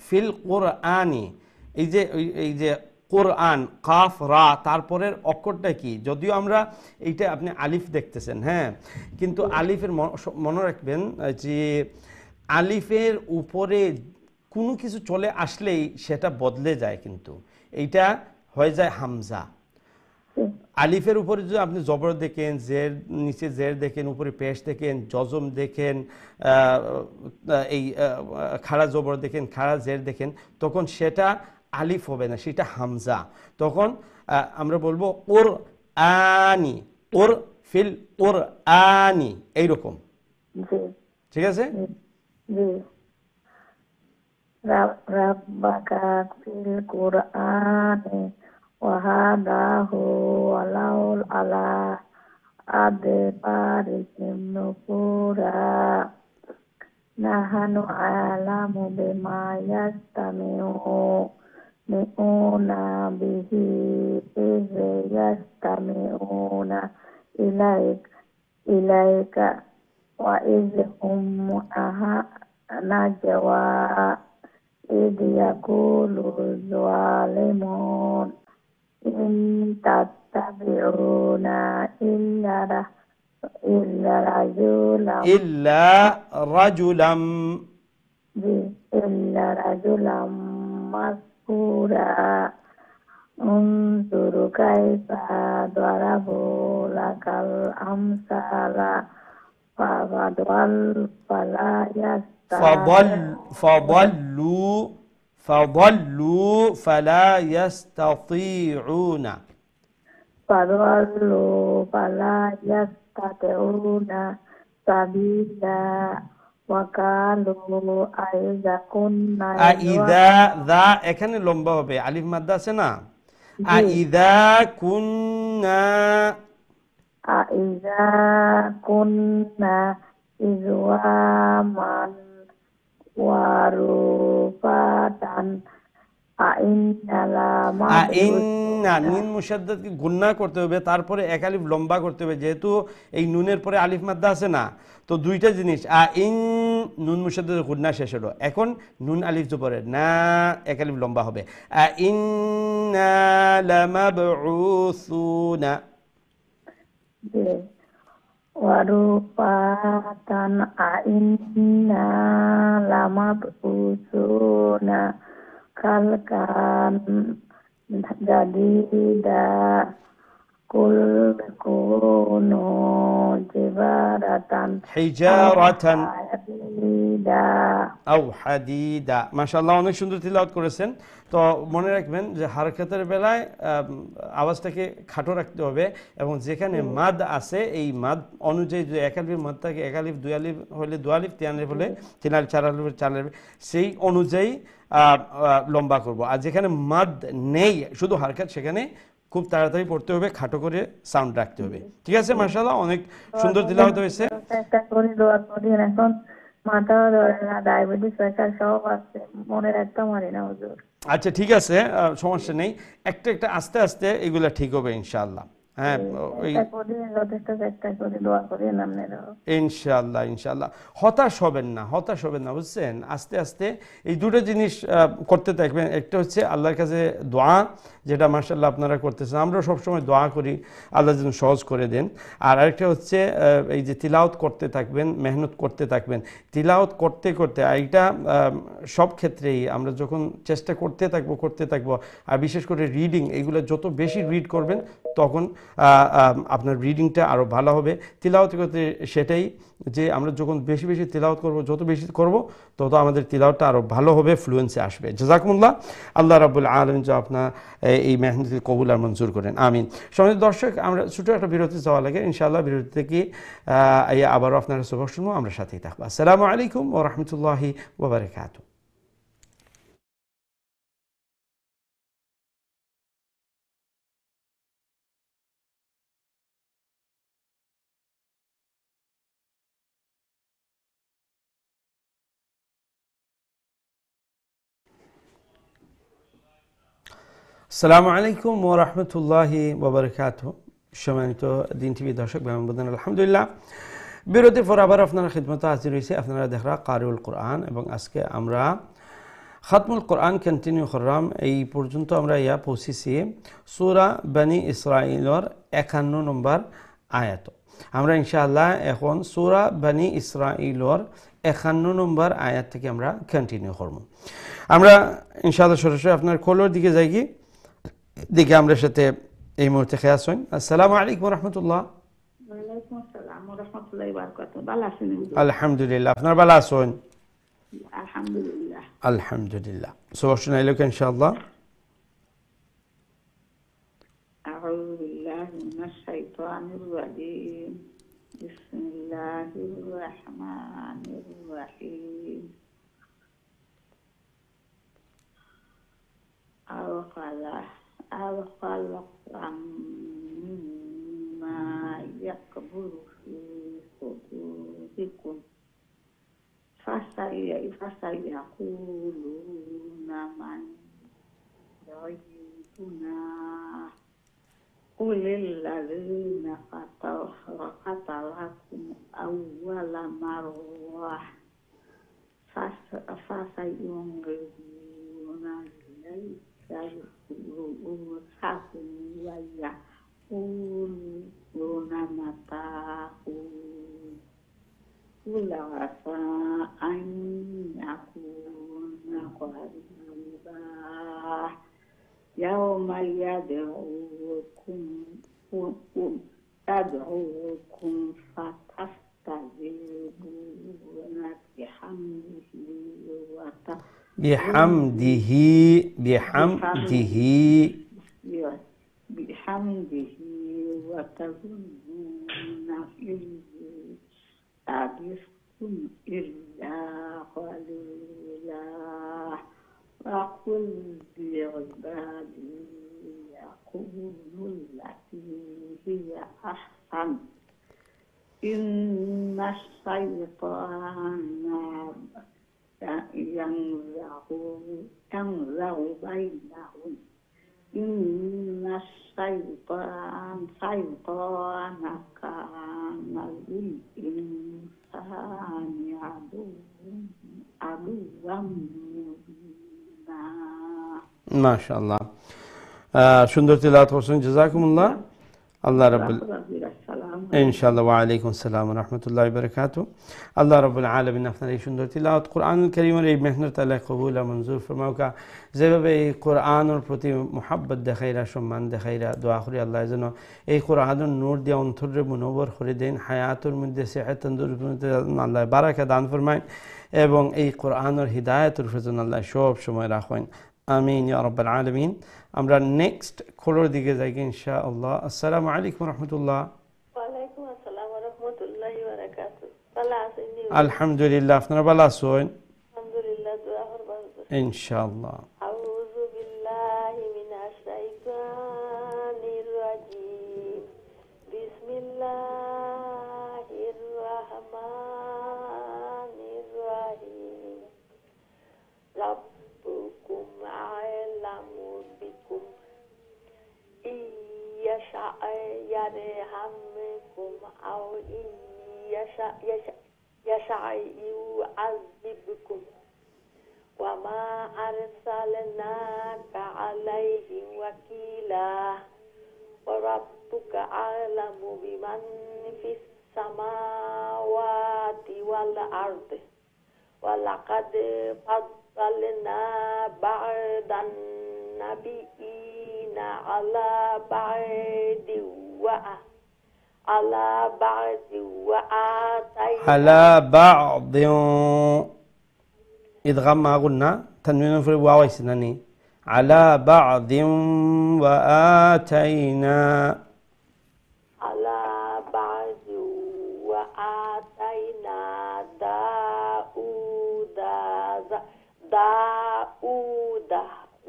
ফিল কুরআনি, এই যে কোরআন, কাফ রা, তারপরের অক্ষরটা কি? যদিও আমরা এইটা আপনি আলিফ দেখতেছেন, হ্যাঁ, কিন্তু আলিফের মনে রাখবেন যে আলিফের উপরে কোনো কিছু চলে আসলেই সেটা বদলে যায়, কিন্তু এইটা হয়ে যায় হামজা। আলিফের উপরে যদি আপনি জবর দেখেন, জের নিচে জের দেখেন, উপরে পেশ দেখেন, জজম দেখেন, এই খাড়া জবর দেখেন, খাড়া জের দেখেন, তখন সেটা আলিফ হবে না, সেটা হামজা। তখন আমরা বলবো ওর আনি, ওর ফিল ওর আনি, এইরকম। ঠিক আছে? রাব্বাকা ফিল কুরআনি وهذا هو الأول على أدبارهم نفورا نحن أعلم بما يستمعون به إذ يستمعون إليك وإذ هم نجوى إذ يقول الظالمون إن تتبعون إلا رجلا مسحورا انظر كيف ضربوا لك الأمثال فضلوا فلا يستطيعون سبيلا وقالوا أئذا كنا আইদা, দা এখানে লম্বা হবে, আলিফ মাদ্দা আছে না, আইদা কুন্না ইজওয়ামান ওয়ারুফাতান নুন মুশাদ্দাদকে গুন্না করতে হবে, তারপরে এক আলিফ লম্বা করতে হবে, যেহেতু এই নুনের পরে আলিফ মাদ্দা আছে না, তো দুইটা জিনিস, নুন মুশাদ্দাদ গুন্না শেষ হলো, এখন নুন আলিফ জবরে না, এক আলিফ লম্বা হবে, ইন্না লামাবউসুনা ওয়ারুফাতান ইন্না লামাবউসুনা খালকান জাদিদা কুল কুনু হিজারাতান আও হাদিদা। মাশাআল্লাহ, অনেক সুন্দর তিলাওয়াত করেছেন। তো মনে রাখবেন যে হারকাতের বেলায় আওয়াজটাকে খাটো রাখতে হবে, এবং যেখানে মাদ আছে এই মাদ অনুযায়ী যদি এক আলিফের মাদ থাকে, এক আলিফ, দুই আলিফ হলে দুই আলিফ, তিন আলিফ হলে তিন আলিফ, চার আলিফ চার আলিফ, সেই অনুযায়ী লম্বা করব। আর যেখানে মাদ নেই, শুধু হারকাত, সেখানে খুব তাড়াতাড়ি পড়তে হবে, খাটো করে সাউন্ড রাখতে হবে। ঠিক আছে? মাশাআল্লাহ, অনেক সুন্দর তিলাওয়াত হয়েছে। এখন মাথাও ধরে না, ডায়াবেটিস, প্রেসার সব আছে, মনে রাখতে পারি না হুজুর। আচ্ছা, ঠিক আছে, সমস্যা নেই, একটা একটা আস্তে আস্তে এগুলা ঠিক হবে ইনশাআল্লাহ। হ্যাঁ, ইনশাআল্লাহ ইনশাআল্লাহ। হতাশ হবেন না, হতাশ হবেন না, বুঝছেন? আস্তে আস্তে এই দুটো জিনিস করতে থাকবেন। একটা হচ্ছে আল্লাহর কাছে দোয়া, যেটা মাশাআল্লাহ আপনারা করতেছেন, আমরাও সবসময় দোয়া করি আল্লাহ যেন সহজ করে দেন। আর আরেকটা হচ্ছে এই যে তিলাওয়াত করতে থাকবেন, মেহনত করতে থাকবেন, তিলাওয়াত করতে করতে। এইটা সব ক্ষেত্রেই আমরা যখন চেষ্টা করতে থাকবো, আর বিশেষ করে রিডিং, এইগুলো যত বেশি রিড করবেন তখন আপনার রিডিংটা আরও ভালো হবে। তিলাওয়াত করতে সেটাই, যে আমরা যখন বেশি বেশি তিলাওয়াত করব, যত বেশি করব তত আমাদের তিলাওয়াতটা আরও ভালো হবে, ফ্লুয়েন্সি আসবে। জাযাকুমুল্লাহ। আল্লাহ রাব্বুল আলামিন যে আপনার এই মেহনতকে কবুল আর মঞ্জুর করেন, আমিন। সম্মানিত দর্শক, আমরা ছোটো একটা বিরতি যাওয়া লাগে, ইনশাআল্লাহ বিরতি থেকে আবারও আপনারা সবক শুনবো, আমরা সাথেই থাকবো। আসসালামু আলাইকুম ওয়া রাহমাতুল্লাহি ওয়া বারাকাতুহু। আসসালামু আলাইকুম ওয়া রাহমাতুল্লাহি ওয়া বারাকাতুহু। সম্মানিত দিন টিভি দর্শক ভাই বোনেরা, আলহামদুলিল্লাহ বিরতির পর আবার আপনারা খিদমতে হাজির হয়েছে। আপনারা দেখরা কারিউল কোরআন, এবং আজকে আমরা খাতমুল কোরআন কন্টিনিউ করলাম। এই পর্যন্ত আমরা ইয়া পৌঁছেছি সূরা বনি ইসরাঈলের 51 নম্বর আয়াত। আমরা ইনশাআল্লাহ এখন সূরা বনি ইসরাঈলের 51 নম্বর আয়াত থেকে আমরা কন্টিনিউ করব। আমরা ইনশাআল্লাহ সরাসরি আপনার কলর দিকে যাই কি দিকে আমরা সাথে এই মুহূর্তে খেয়াল শুন। আসসালামু আলাইকুম রহমতুল্লাহ। ওয়ালাইকুম আসসালাম ওয়া রাহমাতুল্লাহি ওয়া বারাকাতুহু। ভালো আছেন? আলহামদুলিল্লাহ, আপনার ভালো আছেন? আলহামদুলিল্লাহ। আলহামদুলিল্লাহ। সবার শুনাইলো কি ইনশাআল্লাহ? আউযু বিল্লাহি মিনাশ শাইতানির রাজীম। বিসমিল্লাহির রাহমানির রাহিম। أو خلقا مما يكبر في صدوركم فسيقولون من يعيدنا قل الذين فطركم أول مرة فسينغضون إليك رؤوسهم ويقولون متاه قل عسى أن يكون قريبا يوم يدعوكم فتستجيبون بحمده وتظنون إن لبثتم إلا قليلا وقل لعبادي يقولوا التي هي أحسن إن الشيطان ينزغ بينهم إن الشيطان كان للإنسان عدوا مبينا। ما شاء الله। সুন্দর তিলাওয়াত করছেন, জাযাকুমুল্লাহ। আল্লাহ রাব্বুল ইনশাআল্লাহ। ওয়া আলাইকুম আসসালাম ওয়া রাহমাতুল্লাহি ওয়া বারাকাতুহু। আল্লাহ রাব্বুল আলামিন আপনার এই সুন্দর তিলাওয়াত কোরআনুল কারীমের এই মেহনত আল্লাহ কবুল ও মঞ্জুর ফরমাওকা। যেভাবে এই কোরআনের প্রতি মুহাব্বত দেখাইরা, সম্মান দেখাইরা, দোয়া করি আল্লাহ যেন এই কোরআনের নূর দিয়ে অন্তরে মুনওয়ার করে দেন, হায়াতের মধ্যে সেহত তন্দুরুস্তির মধ্যে আল্লাহ বারাকা দান ফরমায়, এবং এই কোরআনের হিদায়াতের জন্য আল্লাহ সব সময় রাখেন। আমিন ইয়া রাব্বাল আলামিন। আমরা নেক্সট কলর দিকে যাই ইনশাআল্লাহ। আসসালামু আলাইকুম রাহমাতুল্লাহ। ওয়ালাইকুম আসসালাম ওয়া রাহমাতুল্লাহি ওয়া বারাকাতুহু। ভালো আছেন? আলহামদুলিল্লাহ, আপনারা ভালো আছেন? আলহামদুলিল্লাহ, দোয়া করবেন ইনশাআল্লাহ। আউযু বিল্লাহি মিনাশ শাইতানির রাজীম। বিসমিল্লাহির রাহমানির রাহিম। রাব্বুকুম আ'লামু বিকুম ইয়াশা ইয়ারহামকুম আও ইয়াশা ইউআযিবকুম ওয়া মা আরসালনাকা আলাইহিম ওয়াকিলা ওয়া রাব্বুকা আ'লামু বিমান ফিস সামাওয়াতি ওয়াল আরদি ওয়া লাকাদ ফাদ্দালনা বা'দান নাবিয়িনা আলা বা'দি ওয়া إدغام ما قلنا تنوين في الواو سناني على بعض وآتينا داود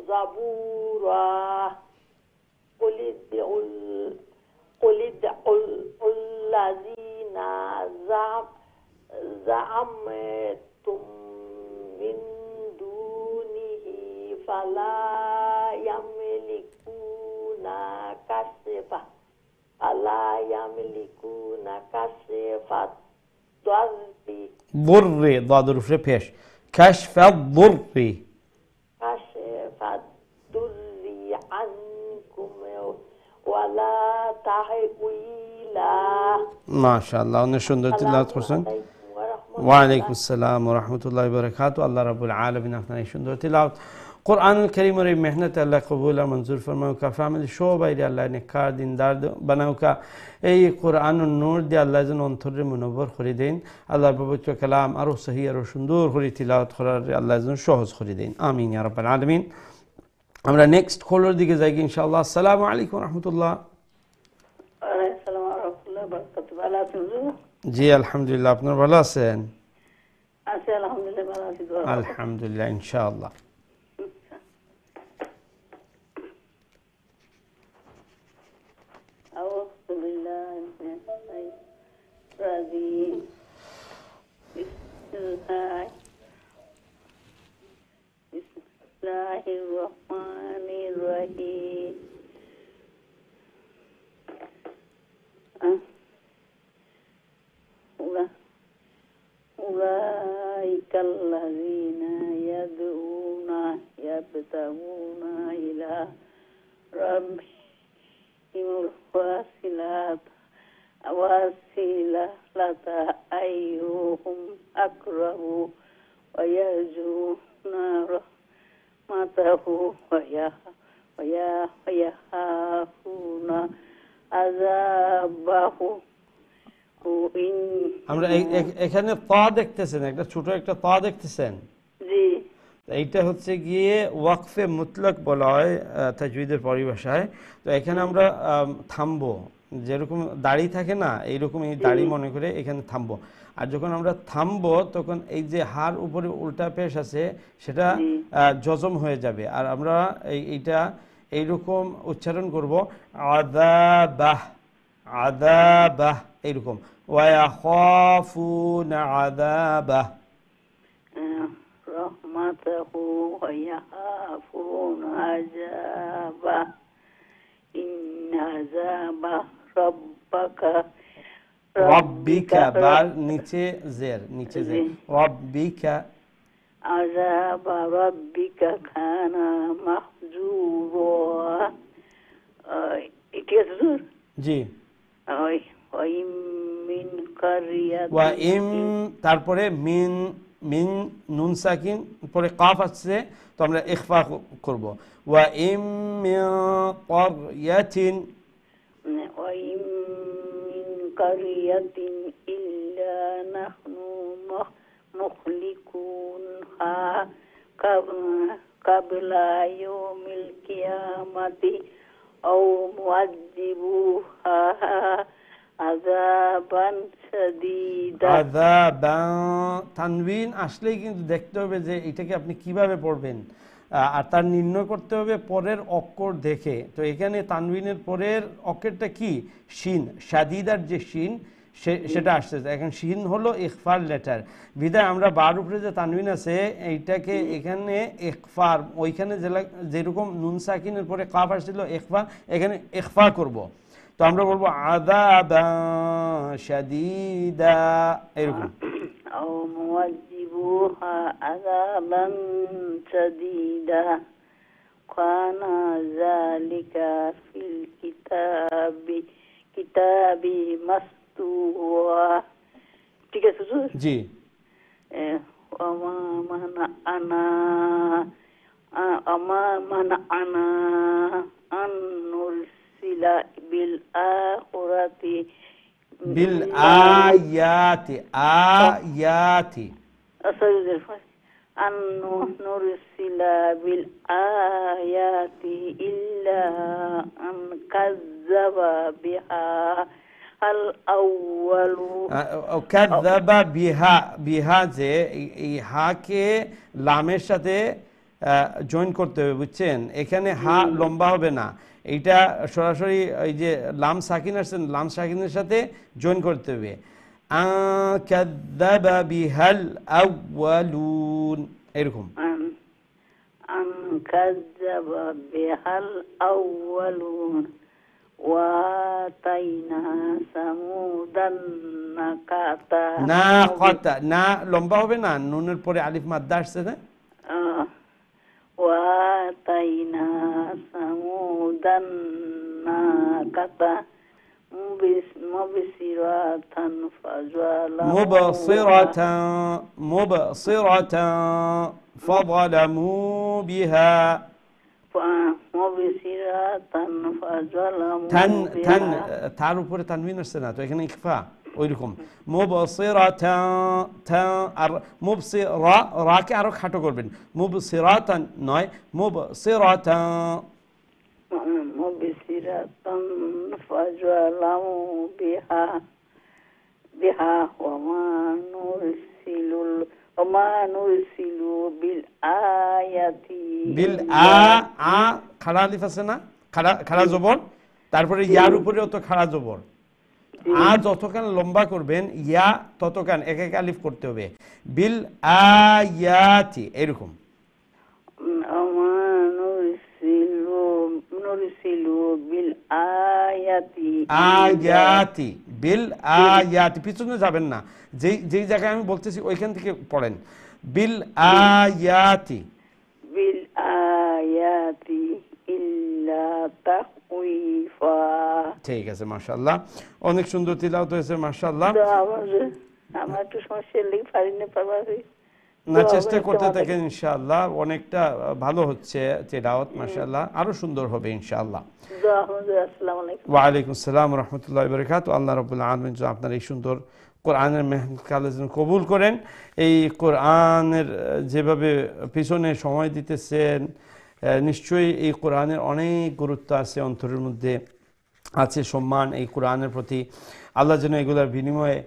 زبورا قل ادعوا الذين زعمتم من دونه فلا يملك كاشفة ألا يملكون كاشف الضر ضر ضاد রুফে পেশ كشف الضر كاشف الضر عنكم ولا تحويلا মাশাআল্লাহ অনেক সুন্দর তিলাওয়াত করছেন ওয়ালাইকুম আসসালাম ওয়া রাহমাতুল্লাহি ওয়া বারাকাতুহু আল্লাহ রাব্বুল আলামিন আপনার এই সুন্দর তিলাওয়াত কোরআনুল কারীমের এই মেহনত আল্লাহ কবুল আর মঞ্জুর ফরমাও কা ফ্যামিলি সবাই আল্লাহ নেককার দিনদার বানাও কা এই কোরআনুল নূর দিয়ে আল্লাহ যেন অন্তরে মুনব্বর করে দেন আল্লাহর পবিত্র কালাম আরো সহি আরো সুন্দর করে তিলাওয়াত করার আল্লাহ যেন সহজ করে দেন আমিন ইয়া রাব্বাল আলামিন আমরা নেক্সট কলার দিকে যাই ইনশাআল্লাহ আসসালামু আলাইকুম ওয়া রাহমাতুল্লাহ আসসালামু আলাইকুম ওয়া বারাকাতুহু। ভালো আছেন হুজুর? জি আলহামদুলিল্লাহ আপনারা ভালো আছেন আছি আলহামদুলিল্লাহ, ভালো আছি। আলহামদুলিল্লাহ ইনশাআল্লাহ أعوذ بالله من الشيطان الرجيم. بسم الله الرحمن الرحيم. أولئك الذين يدعون يبتغون إلى ربهم الوسيلة أيهم أقرب ويرجون رحمته ويخافون عذابه. আমরা এখানে তা দেখতেছেন একটা ছোট একটা তা দেখতেছেন জি এইটা হচ্ছে গিয়ে ওয়াকফে মুতলাক বলা হয় তাজউইদের পরিভাষায় তো এখানে আমরা থামবো যেরকম দাড়ি থাকে না এইরকম এই দাড়ি মনে করে এখানে থামবো আর যখন আমরা থামবো তখন এই যে হার উপরে উল্টা পেশ আছে সেটা জজম হয়ে যাবে আর আমরা এইটা এইরকম উচ্চারণ করব আযাবাহ আযাবাহ এইরকম ওয়ায়াখাফুনা আযাবাহ رحمته ويخافون عذابه إن عذاب ربك بار নিচে জের ربك عذاب ربك كان محذورا. জি وإن من قرية ওয়াইম তারপরে মিন মিন নুন সাকিন পরে কাফ আসছে তো আমরা ইখফা করব ওয়াইম মিন ক্বরয়াতিন وإن من قرية إلا نحن مهلكونها قبل يوم القيامة أو معذبوها আযাবান শাদীদা. আযাবান তানবিন আসলেই কিন্তু দেখতে হবে যে এটাকে আপনি কিভাবে পড়বেন আর তার নির্ণয় করতে হবে পরের অক্ষর দেখে তো এখানে তানবিনের পরের অক্ষরটা কি শিন শাদীদার যে শিন সেটা আসছে এখন শিন হলো ইখফার লেটার বিদায় আমরা বার উপরে যে তানবিন আছে এইটাকে এখানে ইখফার ওইখানে যেরকম নুন সাকিনের পরে কাফ আসছিল ইখফা এখানে ইখফা করব তো আমরা বলবো আযাবান শাদীদা এরকম আও মুআযিবুহা আযাবান শাদীদা কানা যালিকা ফিল কিতাবি মাসতুরা. ঠিক আছে জি আমা মানা আনা আনুল বিল আখিরাতি বিল আয়াতি আয়াতি আন নুরসিলা বিল আয়াতি ইল্লা আন কাযযাবা বিহা আল আউয়ালু কাযযাবা বিহা বিহা যে এই হাকে লামের সাথে জয়েন করতে হবে বুঝছেন এখানে হা লম্বা হবে না এইটা সরাসরি এই যে লাম সাকিন আসছে লাম সাকিনের সাথে জয়েন করতে হবে কাযযাবা বিহাল আউয়ালুন এরকম কাযযাবা বিহাল আউয়ালুন وآتينا ثمود الناقة না লম্বা হবে না, নুনের পরে আলিফ মাদ্দা আসছে না। وآتينا ثمود الناقة مبصرة فظلموا بها তার উপরে তানবিন আসছে না তো, এখানে ইখফা ওইরকম আর মুবসিরা, রাকে আরো খাটো করবেন, মুবসিরাতান নয়, মুবসিরাতান فظلموا بها وما نرسل بالآيات খাড়া আলিফ আছে না, খাড়া জবর, তারপরে ইয়ার উপরেও তো খাড়া জবর, যতখান লম্বা করবেন ইয়া ততখান এক এক আলিফ করতে হবে, বিল আয়াতি এরকম। আয়াতি বিল আয়াতি, পিছনে যাবেন না, যেই জায়গায় আমি বলতেছি ওইখান থেকে পড়েন, বিল আয়াতি ইল্লা তাখওয়িফা। ঠিক আছে, মাশাআল্লাহ, অনেক সুন্দর তিলাওয়াত হয়েছে, মাশাআল্লাহ। আমার একটু সমস্যা লেগে পারি না পারবে না, চেষ্টা করতে থাকেন, ইনশাআল্লাহ অনেকটা ভালো হচ্ছে তিলাওয়াত, মাশাআল্লাহ আরো সুন্দর হবে ইনশাআল্লাহ। আসসালামু আলাইকুম। ওয়া আলাইকুম আসসালাম ওয়া রাহমাতুল্লাহি ওয়া বারাকাতুহু। আল্লাহ রাব্বুল আলামিন যেন আপনার এই সুন্দর কোরআনের মেহনত কাজ যেন কবুল করেন। এই কোরআনের যেভাবে পিছনে সময় দিতেছেন, নিশ্চয়ই এই কোরআনের অনেক গুরুত্ব আছে, অন্তরের মধ্যে আছে সম্মান এই কোরআনের প্রতি। আল্লাহ যেন এগুলোর বিনিময়ে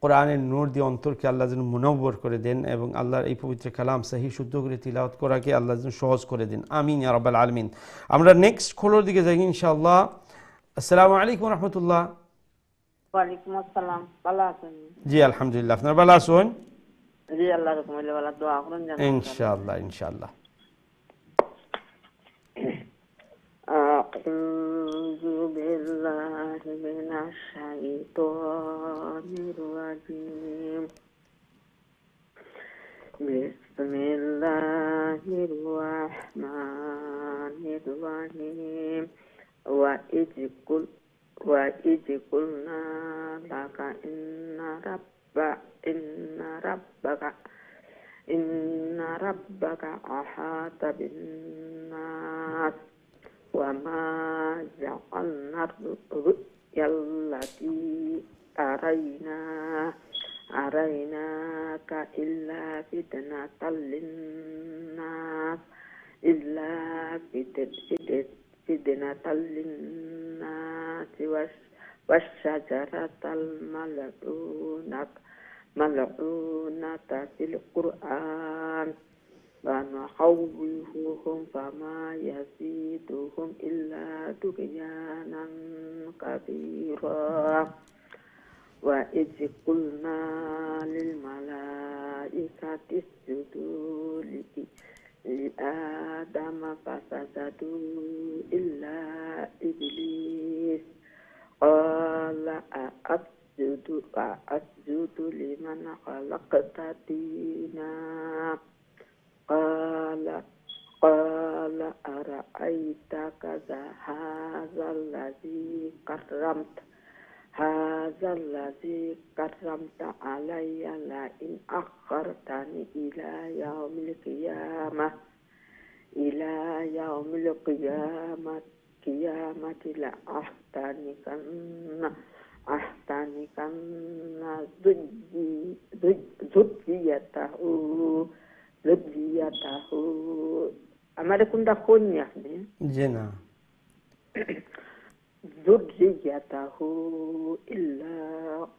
কোরআনের নূর দিয়ে অন্তরকে আল্লাহ যেন মুনাওয়ার করে দেন, এবং আল্লাহর এই পবিত্র কালাম সহি শুদ্ধ করে তিলাওয়াত করাকে আল্লাহ যেন সহজ করে দেন, আমিন ইয়া রাব্বাল আলামিন। আমরা নেক্সট খোলোর দিকে যাই ইনশাআল্লাহ। আসসালামু আলাইকুম রাহমাতুল্লাহ। ওয়ালাইকুম আসসালাম, ভালো আছেন? জি আলহামদুলিল্লাহ, আপনারা ভালো আছেন? জি আল্লাহর রহমতে ভালো, দোয়া করুন যেন ইনশাআল্লাহ ইনশাআল্লাহ। আউযু বিল্লাহি মিনাশ শাইতানির রাজিম। বিসমিল্লাহির রাহমানির রাহিম। ওয়া ইয কুলনা লাকা ইন্না রাব্বাকা আহাতা বিন-নাস ওয়া মা জাআলনা আর-রু'য়াল্লাতী আরাইনাকা ইল্লা ফিতনাতাল লিন-নাস ওয়াশ-শাজারাতাল মালউনাতা ফিল কুরআন ওয়া নুখাউwifuhum ফামা ইয়াজিদুহুম ইল্লা তুগয়ানান কাবীরা। ওয়া ইয কুলনা লিল মালাইকাতি ইসজুদু লিআদামা ফাসাজাদু ইল্লা ইবলিস qala asjudu liman khalaqta tina qala ara'aitaka hadzal ladzi karramta alayya la in akhartani ila yaumil qiyamati la ahtanikanna zurriyatahu amare kunda khonni apni জি না zurriyatahu illa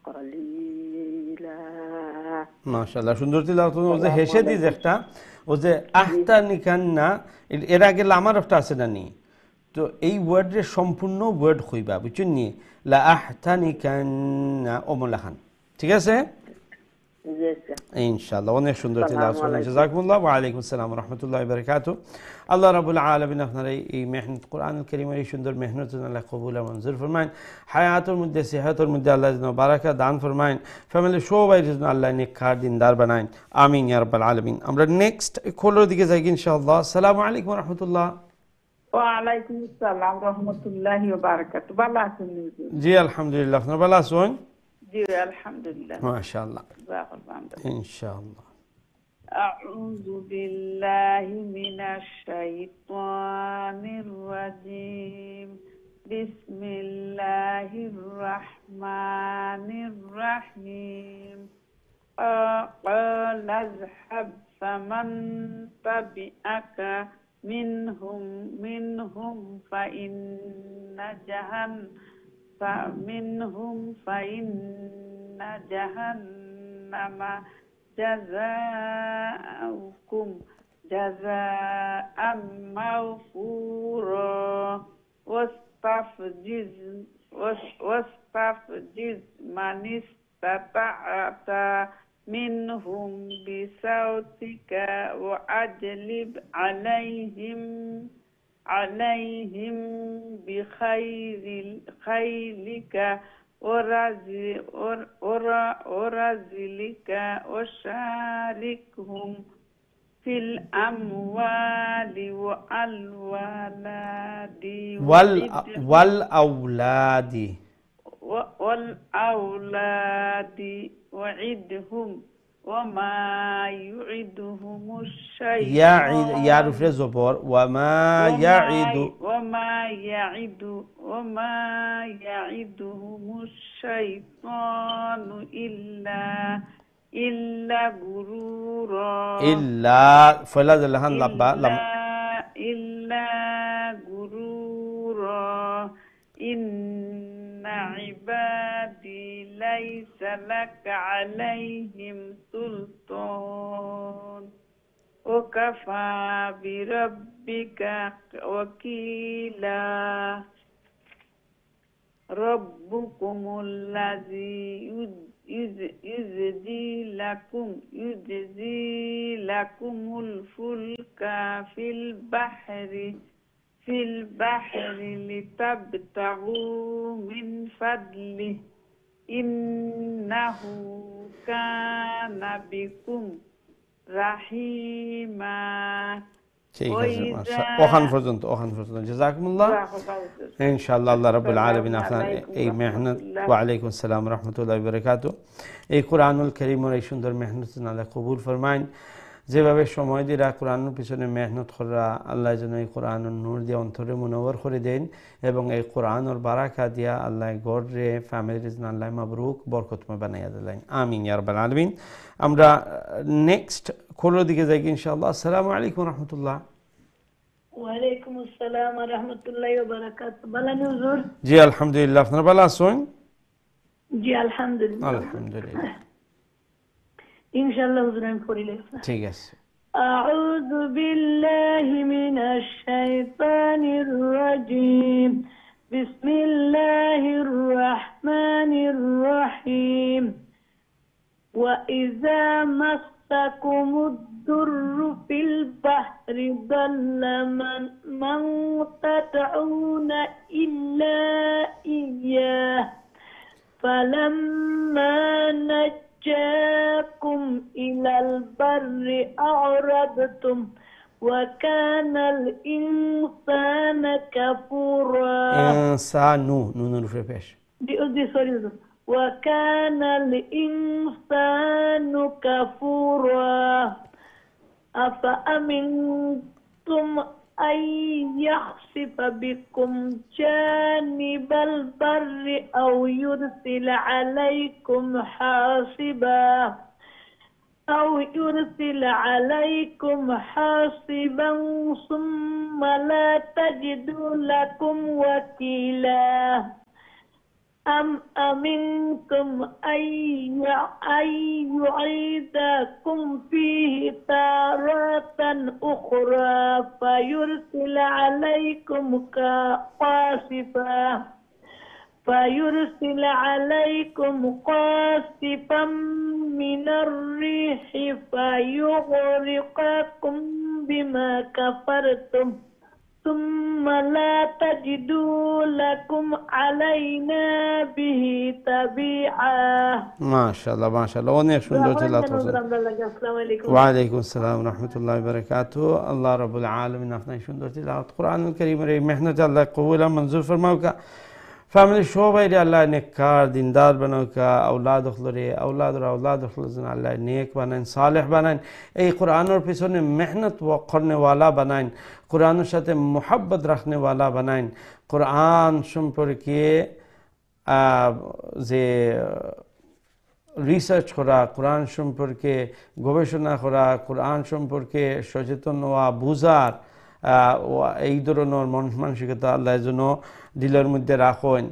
qalila। মাশাআল্লাহ, সুন্দর তিলাওয়াত। ও যে হেসে দিজ একটা, ও যে আহতানিকান্না, এর আগে লামার একটা আছে না নি, তো এই ওয়ার্ডের সম্পূর্ণ ওয়ার্ড হইবা, বুঝছেন নি, লা আহতানিকান্না ওমলাহান, ঠিক আছে? জি আচ্ছা। ইনশাআল্লাহ অনেক সুন্দর তেলাওয়াত আসসালামু করলেন আলাইকুম। জাযাকুমুল্লাহ ওয়া আলাইকুম আসসালাম ওয়া রাহমাতুল্লাহি ওয়া বারাকাতুহু আল্লাহ রাব্বুল আলামিন আপনার এই মেহনত কোরআনুল কারীমের এই সুন্দর মেহনত যেন আল্লাহ কবুল ও মঞ্জুর ফরমায়েন হায়াতের মধ্যে সেহতের মধ্যে আল্লাহ যেন বারাকা দান ফরমায়েন ফ্যামিলির সবাই যেন আল্লাহ নেককার দিনদার বানায়েন আমিন ইয়া রাব্বাল আলামিন আমরা নেক্সট কলের দিকে যাই ইনশাআল্লাহ আসসালামু আলাইকুম ওয়া রাহমাতুল্লাহ ওয়ালাইকুম আসসালাম রহমতুল্লাহি ওয়া বারাকাতুহু। ভালো আছেন হুজুর? জি আলহামদুলিল্লাহ আপনারা ভালো আছেন জি আলহামদুলিল্লাহ। মাশাআল্লাহ জাযাকাল্লাহ। ইনশাআল্লাহ আউযু বিল্লাহি মিনাশ শাইতানির রাজীম। বিসমিল্লাহির রাহমানির রাহিম। قال اذهب فمن تبعك منهم فإن جهنم جزاؤكم جزاء موفورا واستفزز من استطعت منهم بصوتك وأجلب عليهم بخيلك ورزلك وشاركهم في الأموال والأولاد وعدهم وما يعدهم الشيطان يعرف زبور وما يعدهم الشيطان إلا غرورا إلا غرورا إن عبادي ليس لك عليهم سلطان وكفى بربك وكيلا ربكم الذي يجزي لكم الفلك في البحر لتبتغوا من فضله إنه كان بكم رحيما ঠিক আছে ওখান পর্যন্ত জাযাকুমুল্লাহ ইনশাআল্লাহ আল্লাহ রাব্বুল আলামিন আপনার এই মেহনত ওয়া আলাইকুম আসসালাম ওয়া রাহমাতুল্লাহি ওয়া বারাকাতুহু এই কোরআনুল কারীমের এই সুন্দর মেহনত আল্লাহ কবুল ফরমায়েন যেভাবে সময় দিয়ে কোরআনের পিছনে মেহনত করা আল্লাহ যেন এই কোরআনের নূর দিয়ে অন্তরে মুনওয়ার করে দেন এবং এই কোরআনের বারাকা দিয়া আল্লাহ গড়রে ফ্যামিলির জন্য আল্লাহ মাবরুক বরকতময় বানাইয়া দিলেন আমিন ইয়া রাব্বাল আলামিন আমরা নেক্সট কলের দিকে যাই ইনশাআল্লাহ আসসালামু আলাইকুম ওয়া রাহমাতুল্লাহ ওয়ালাইকুম আসসালাম ওয়া রাহমাতুল্লাহি ওয়া বারাকাতুহু বালান হুজুর জি আলহামদুলিল্লাহ আপনারা ভালো আছেন জি আলহামদুলিল্লাহ আলহামদুলিল্লাহ ইনশাআল্লাহ হুজুর আমি পড়িলে ঠিক আছে أعوذ بالله من الشيطان الرجيم بسم الله الرحمن الرحيم وإذا مسكم الضر في البحر ضل من تدعون إلا إياه فلما نجاكم إلى البر أعرضتم وكان الإنسان كفورا وكان الإنسان كفورا أفأمنتم أن يخسف بكم جانب البر أو يرسل عليكم حاصبا ثم لا تجدوا لكم وكيلا أم أمنتم أن يعيدكم فيه تارة أخرى فيرسل عليكم قاصفا فيرسل عليكم قاصفا من الريح فيغرقكم بما كفرتم ثم لا تجدوا لكم علينا به تبيعا মাশাআল্লাহ মাশাআল্লাহ, অনেক সুন্দর তেলাওয়াত করছেন। আসসালামু আলাইকুম। ওয়ালাইকুম আসসালাম রহমতুল্লাহ বারাকাতুহু। আল্লাহ রাব্বুল আলামিন আপনার সুন্দর তেলাওয়াত কোরআনুল কারীমের এই মেহনত আল্লাহ কবুল আর মঞ্জুর ফরমাউকা। ফ্যামিলি সবাই আল্লাহ নেককার দিনদার বানাউকা, আওলাদ হলরে আওলাদ হলজন আল্লাহ নেক বানান, সালেহ বানান, এই কোরআনের পিছনে মেহনত করনেওয়ালা বানান, কোরআনের সাথে মোহাব্বত রাখনেওয়ালা বানান, কোরআন সম্পর্কে যে রিসার্চ করা, কোরআন সম্পর্কে গবেষণা করা, কোরআন সম্পর্কে সচেতন হওয়া, বুঝার এই ধরনের মানসিকতা আল্লাহ যেন দিলের মধ্যে রাখেন।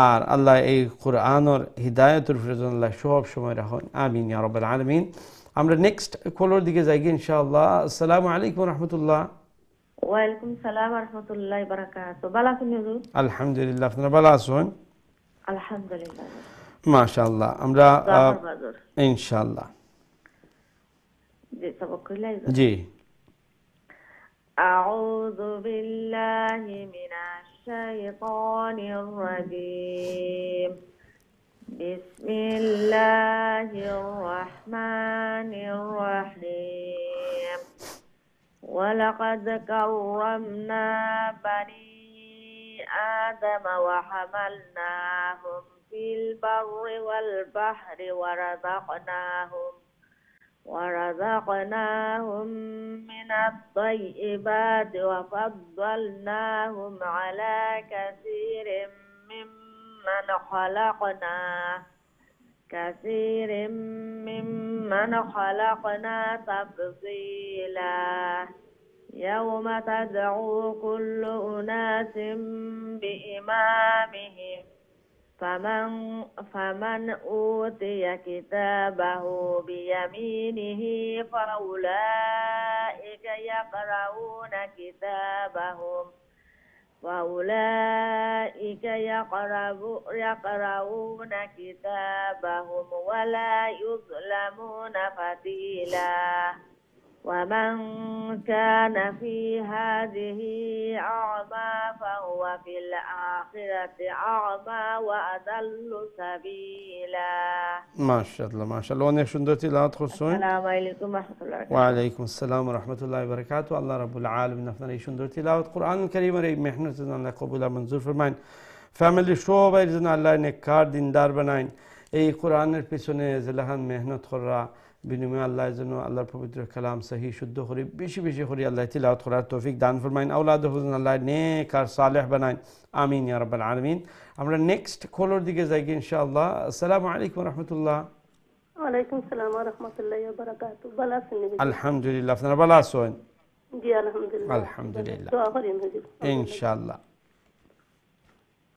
আর আল্লাহ এই কোরআনের হিদায়তের প্রয়োজন আল্লাহ সব সময় রাখেন, আমিন ইয়া রাব্বাল আলামিন। আমরা নেক্সট কলার দিকে যাই ইনশাআল্লাহ। আসসালামু আলাইকুম রাহমাতুল্লাহ। ওয়ালাইকুম সালাম ওয়া রাহমাতুল্লাহি ওয়া বারাকাতুহু। ভালো আছেন হুজুর? আলহামদুলিল্লাহ, আপনারা ভালো আছেন? আলহামদুলিল্লাহ মাশাআল্লাহ। আমরা ইনশাআল্লাহ জি সবক কইলাই। জি। আউযু বিল্লাহি মিনাশ শাইতানির রাজীম। বিসমিল্লাহির রহমানির রহিম। ওয়ালাকাদ কাররামনা বানি آدم وحملناهم في البر والبحر ورزقناهم من الطيبات وفضلناهم على كثير ممن خلقنا تفضيلا يوم تدعو كل أناس بإمامهم فمن أوتي كتابه بيمينه فأولئك يقرؤون كتابهم ولا يظلمون فتيلا ومن كان في هذه أعمى فهو في الآخرة أعمى وأضل سبيلا মাশাআল্লাহ মাশাআল্লাহ, অনেক সুন্দর তেলাওয়াত করছেন। আসসালামু আলাইকুম ওয়া রাহমাতুল্লাহি ওয়া আলাইকুম আসসালাম ওয়া রাহমাতুল্লাহি ওয়া বারাকাতুহু। আল্লাহ রাব্বুল আলামিন আপনার এই সুন্দর তেলাওয়াত কোরআনুল কারীমের এই মেহনত যেন আল্লাহ কবুল আর মঞ্জুর ফরমায়েন। ফ্যামিলি সবাই যেন আল্লাহ নেককার দিনদার বানায়। এই কোরআনের পিছনে জেলাহান মেহনত করা বিনিময়ে আল্লাহ যেন আল্লাহর পবিত্র কালাম সহি শুদ্ধ করে বেশি বেশি করে আল্লাহ তিলাওয়াত করার তৌফিক দান ফরমাইন। আওলাদ হুজুর আল্লাহ নেক আর সালেহ বানাইন, আমিন ইয়া রাব্বাল আলামিন। আমরা নেক্সট কলার দিকে যাই ইনশাআল্লাহ। আসসালামু আলাইকুম রাহমাতুল্লাহ। ওয়ালাইকুম সালাম ওয়া রাহমাতুল্লাহি ওয়া বারাকাতুহু। ভালো আছেন? আলহামদুলিল্লাহ, আপনারা ভালো আছেন? জি আলহামদুলিল্লাহ। আলহামদুলিল্লাহ, দোয়া করেন হুজুর ইনশাআল্লাহ।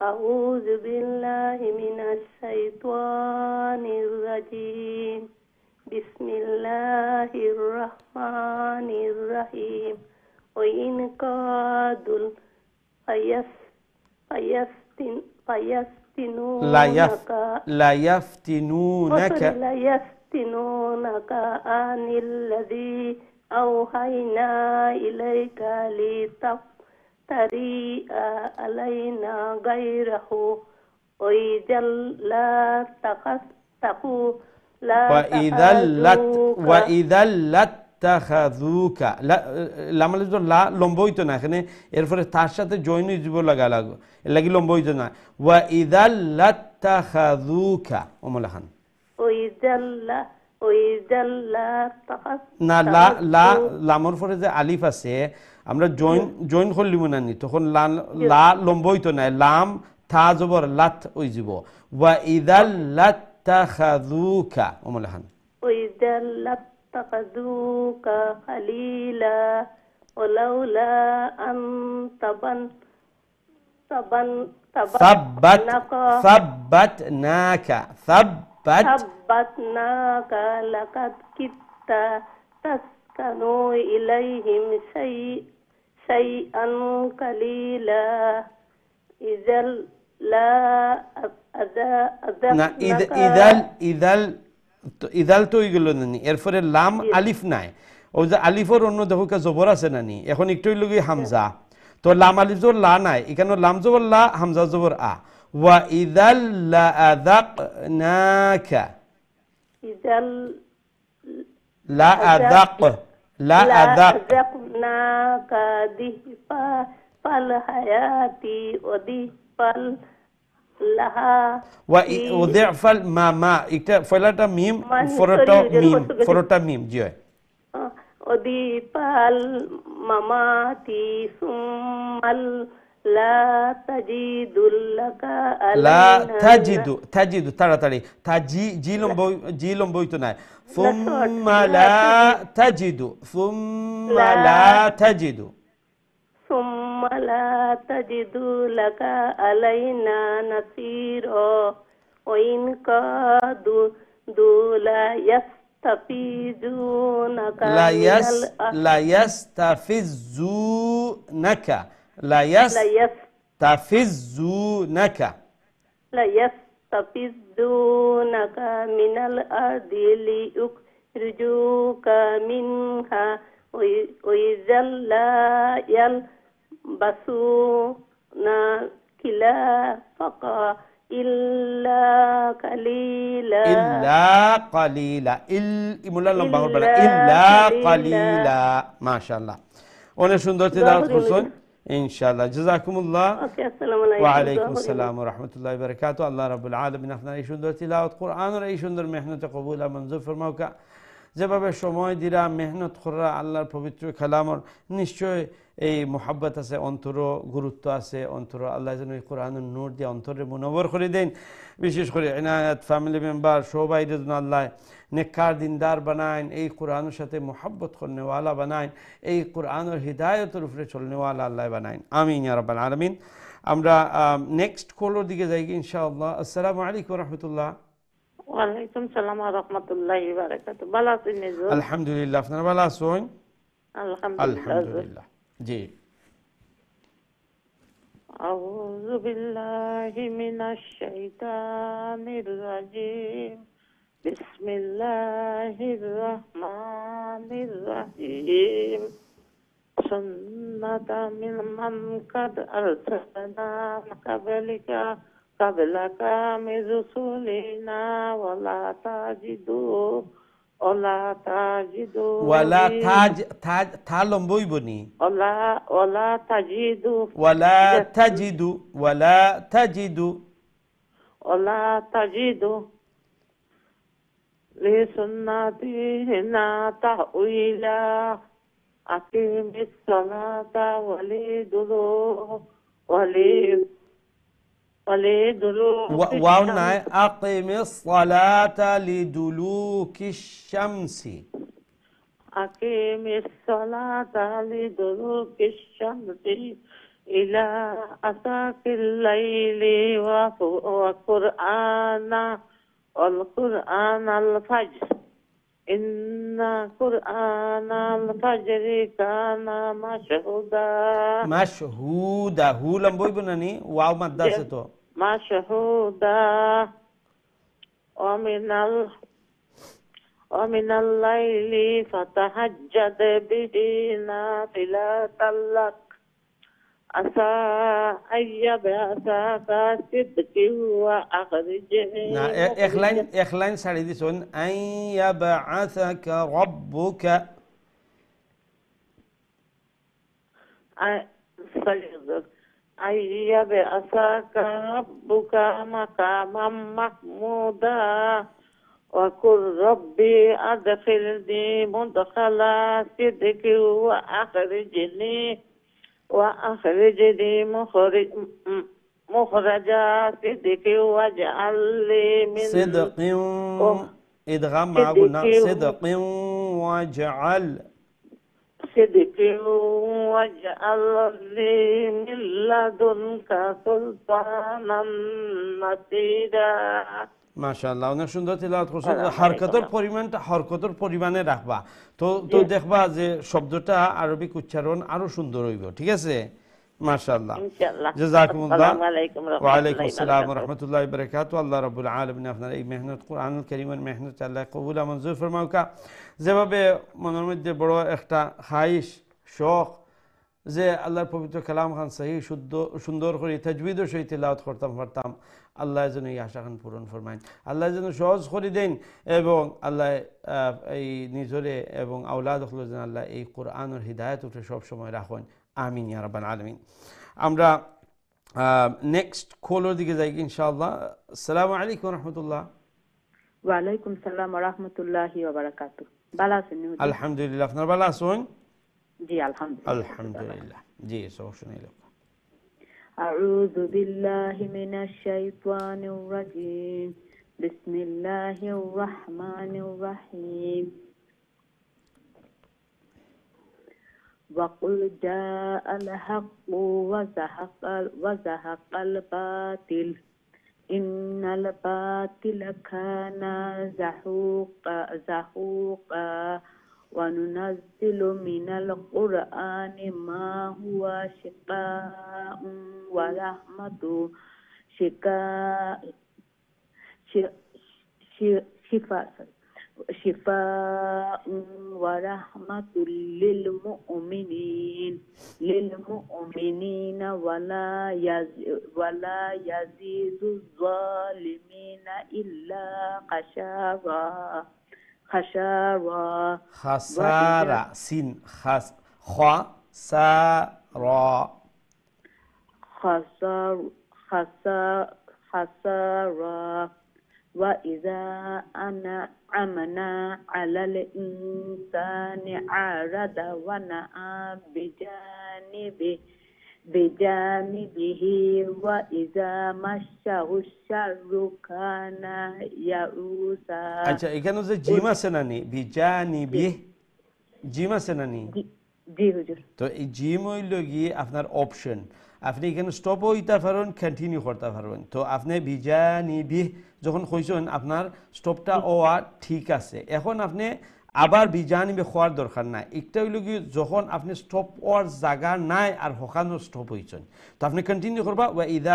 আউযু বিল্লাহি মিনাশ শাইতানির রাজীম। বিসমিল্লাহির রহমানির রহিম। ওয়াইন কাদুল লায়াফতিনুনাকা আনিল্লাযী আওহাইনা ইলাইকা লিতাফতারি আলাইনা গায়রাহু ওয়াইজাল লা তাখাসতাকু ওয়াইদাল্লাত্তাখাযুকা। লামালে তো লা লম্ব হইতো না, এখানে এরপরে তার সাথে জয়েন হইব লাগা লাগো, এর লাগি লম্ব হইতো না। ওয়াইদাল্লাত্তাখাযুকা ওমলাহান না, লা লামর পরে যে আলিফ আছে আমরা জয়েন করলিম না নি, তখন লা লম্ব হইতো না, লাম থা জবর লাত হই যাব। ওয়াইদাল্লাত্তাখাযুকা ওমলাহান ওয়াইদাল্লাত্তাখাযুকা খালিলা ওয়ালাউলা আন সাব্বাতনাকা লাকাদ কিত্তা তাসকানু ইলাইহিম শাইআন কালিলা لا না أذقنك ইদাল তো ওইগুলো নানি, এরপরে লাম আলিফ নাই, ওই যে আলিফের অন্য দেখো জবর আছে নানি, এখন একটু লগি হামজা, তো লাম আলিফ জবর লা নাই, এখানে লাম জবর লা, হামজা জবর আ। ওয়া ইদাল লা আযাকনাকা, إذا লা আযাক, লা আযাক, أذقناك ضعف الحياة وضعف لها وضعفل মা এটা ফলাটা মিম, ফরটা মিম, ফরটা মিম, জি হয়। وضعف الممات ثم لا تجد لك লা علينا তাজিদু তাড়াতাড়ি, জি লম্ব হইতো না, সুম্মা লা তাজিদু, সুম্মা লা তাজিদু, ثم لا تجد لك علينا نصيرا وإن كادوا لا يستفزونك لا من يستفزونك، لا يستفزونك، لا يستفزونك من الأرض ليخرجوك منها وإذا لا يلبسون خلافك إلا قليلا ইমুল্লাহ লম্বা হবে না, ইল্লা কালিলা। মাশাআল্লাহ, অনেক সুন্দর তেলাওয়াত করছেন ইনশাআল্লাহ, জাযাকুমুল্লাহ। আসসালামু আলাইকুম। ওয়া আলাইকুম আসসালাম ওয়া রাহমাতুল্লাহি ওয়া বারাকাতুহু। আল্লাহ রাব্বুল আলামিন আপনার এই সুন্দর তিলাওয়াত কোরআনের এই সুন্দর মেহনতে কবুল আর মঞ্জুর ফরমাউকা। যেভাবে সময় দিরা মেহনত করা আল্লাহর পবিত্র কালামর নিশ্চয় এই মোহাব্বত আছে, অন্তর গুরুত্ব আছে, অন্তর আল্লাহ যেন এই কোরআনের নূর দিয়ে অন্তরে মুনব্বর করে দেন। বিশেষ করে এনায়াত ফ্যামিলি মেম্বার সবাই যেন আল্লাহ নেককার দিনদার বানায়, এই কোরআনের সাথে মোহাব্বত করনেওয়ালা বানায়, এই কোরআনের হৃদায়তের উপরে চলনেওয়ালা আল্লাহ বানায়। আমিন ইয়া রাব্বাল আলামিন। আমরা নেক্সট কলের দিকে যাই ইনশাআল্লাহ। আসসালামু আলাইকুম ওয়া রাহমাতুল্লাহ। ওয়ালাইকুম সালাম ওয়া রাহমাতুল্লাহি ওয়া বারাকাতুহু। ভালো আছেন নিজুম? আলহামদুলিল্লাহ, আপনারা ভালো আছেন? আলহামদুলিল্লাহ। আলহামদুলিল্লাহ, জি। আউযু বিল্লাহি মিনাশ শাইতানির রাজিম। বিসমিল্লাহির রাহমানির রাহিম। সুন্নাতা মিমান কাদ আরসালনা কাবলাকা মির রুসুলিনা ওয়ালা তাজিদু ওয়ালা থা লম্বই বনি, ওয়ালা তাজিদু লিসুন্নাতিনা তাউইলা আকিমিস সালাতা ওয়াও নাই, আকিমিস সালাতা লিদুলুকিশ শামসি, আকিমিস সালাতা লিদুলুকিশ শামসি ইলা আসাকিল লাইলি ওয়া কুরআনাল ফাজর ইন্না কুরআনাল ফাজরি কানা মাশহুদা, হু লম্বই বনানি, ওয়াও মাদ্দা আছে তো মাশহুদা ওয়ামিনাল লাইলি ফাতাহাজ্জাদ বিহি নাফিলাতাল লাক আসা আইয়াবাসাকা সিদকি ওয়া আখরিজনি। না, এক লাইন ছাড়ি দিছুন, আইয়াবাসাকা রাব্বুকা, আইয়াবাসাকা রাব্বুকা মাকামাম মাহমুদা ওয়া কুর রব্বি আদখিলনি মুদখালা সিদকি ওয়া আখরিজনি মুখরাজা সিদকি ওয়াজআল লি মিন সিদকিন, ইদগাম মা গুনা, সিদকিন ওয়াজআল লি মিন লাদুনকা সুলতানান নাসীরা। মাশাআল্লাহ, অনেক সুন্দর তিলাওয়াত করছেন। হরকতের পরিমাণে রাখবা, তো দেখবা যে শব্দটা আরবিক উচ্চারণ আরো সুন্দর হইব। ঠিক আছে, মাশাআল্লাহ, ইনশাআল্লাহ। জাযাকুমুল্লাহ। আসসালামু আলাইকুম ওয়া আলাইকুম আসসালাম ওয়া রাহমাতুল্লাহি রাহমাতুল্লাহি ওয়া বারাকাতুহু। আল্লাহ রাব্বুল আলামিন আপনার এই মেহনত কোরআনুল কারীমের মেহনত আল্লাহ কবুল আর মঞ্জুর ফরমাউকা। যেভাবে মনের মধ্যে বড় একটা খাহিশ শখ যে আল্লাহর পবিত্র কালাম খান সহি শুদ্ধ সুন্দর করে তাজবিদের সহিত তিলাওয়াত করতাম পারতাম, আল্লাহ যেন এই আশা খান পূরণ ফরমাইন, আল্লাহ যেন সহজ করে দেন এবং আল্লাহ এই নিজরে এবং আওলাদ হল যেন আল্লাহ এই কোরআনের হিদায়ত উঠে সবসময় রাখেন। আমিন ইয়া রাব্বাল আলামিন। আমরা নেক্সট কলের দিকে যাই ইনশাআল্লাহ। আসসালামু আলাইকুম রহমতুল্লাহ। ওয়ালাইকুম সালাম ওয়া রাহমাতুল্লাহি ওয়া বারাকাতুহু। ভালো আছেন? আলহামদুলিল্লাহ, আপনার ভালো আছেন? জি আলহামদুলিল্লাহ। আলহামদুলিল্লাহ। জি সব শুনাইল। আউযু বিল্লাহি মিনাশ শাইতানির রাজীম। বিসমিল্লাহির রাহমানির রাহিম। وَقُلْ جَاءَ الْحَقُّ وَزَهَقَ الْبَاطِلُ إِنَّ الْبَاطِلَ كَانَ زَهُوقًا وَنُنَزِّلُ مِنَ الْقُرْآنِ مَا هُوَ شِفَاءٌ وَرَحْمَةٌ للمؤمنين ولا يزيد الظالمين إلا خسارة سين خسارة وَإِذَا أَنْعَمْنَا عَلَى الْإِنْسَانِ أَعْرَضَ وَنَأَى بِجَانِبِهِ وَإِذَا مَسَّهُ الشَّرُّ كَانَ يَئُوسًا। আচ্ছা, এখানে যে জিম আছে না নি, বিজানিবিহ জিম আছে না নি? জি হুজুর। তো এই জিম হইল গিয়ে আপনার অপশন, আপনি এখানে স্টপ হইতে পারেন, কন্টিনিউ করতে পারবেন। তো আপনি বিজানিবিহ যখন কইছেন আপনার স্টপটা ওয়া ঠিক আছে, এখন আপনি আবার বিজানিবিহ হওয়ার দরকার নাই। একটা হইল কি যখন আপনি স্টপ হওয়ার জায়গা নাই আর ওখানে স্টপ হইছেন, তো আপনি কন্টিনিউ করবা ওয়া ইদা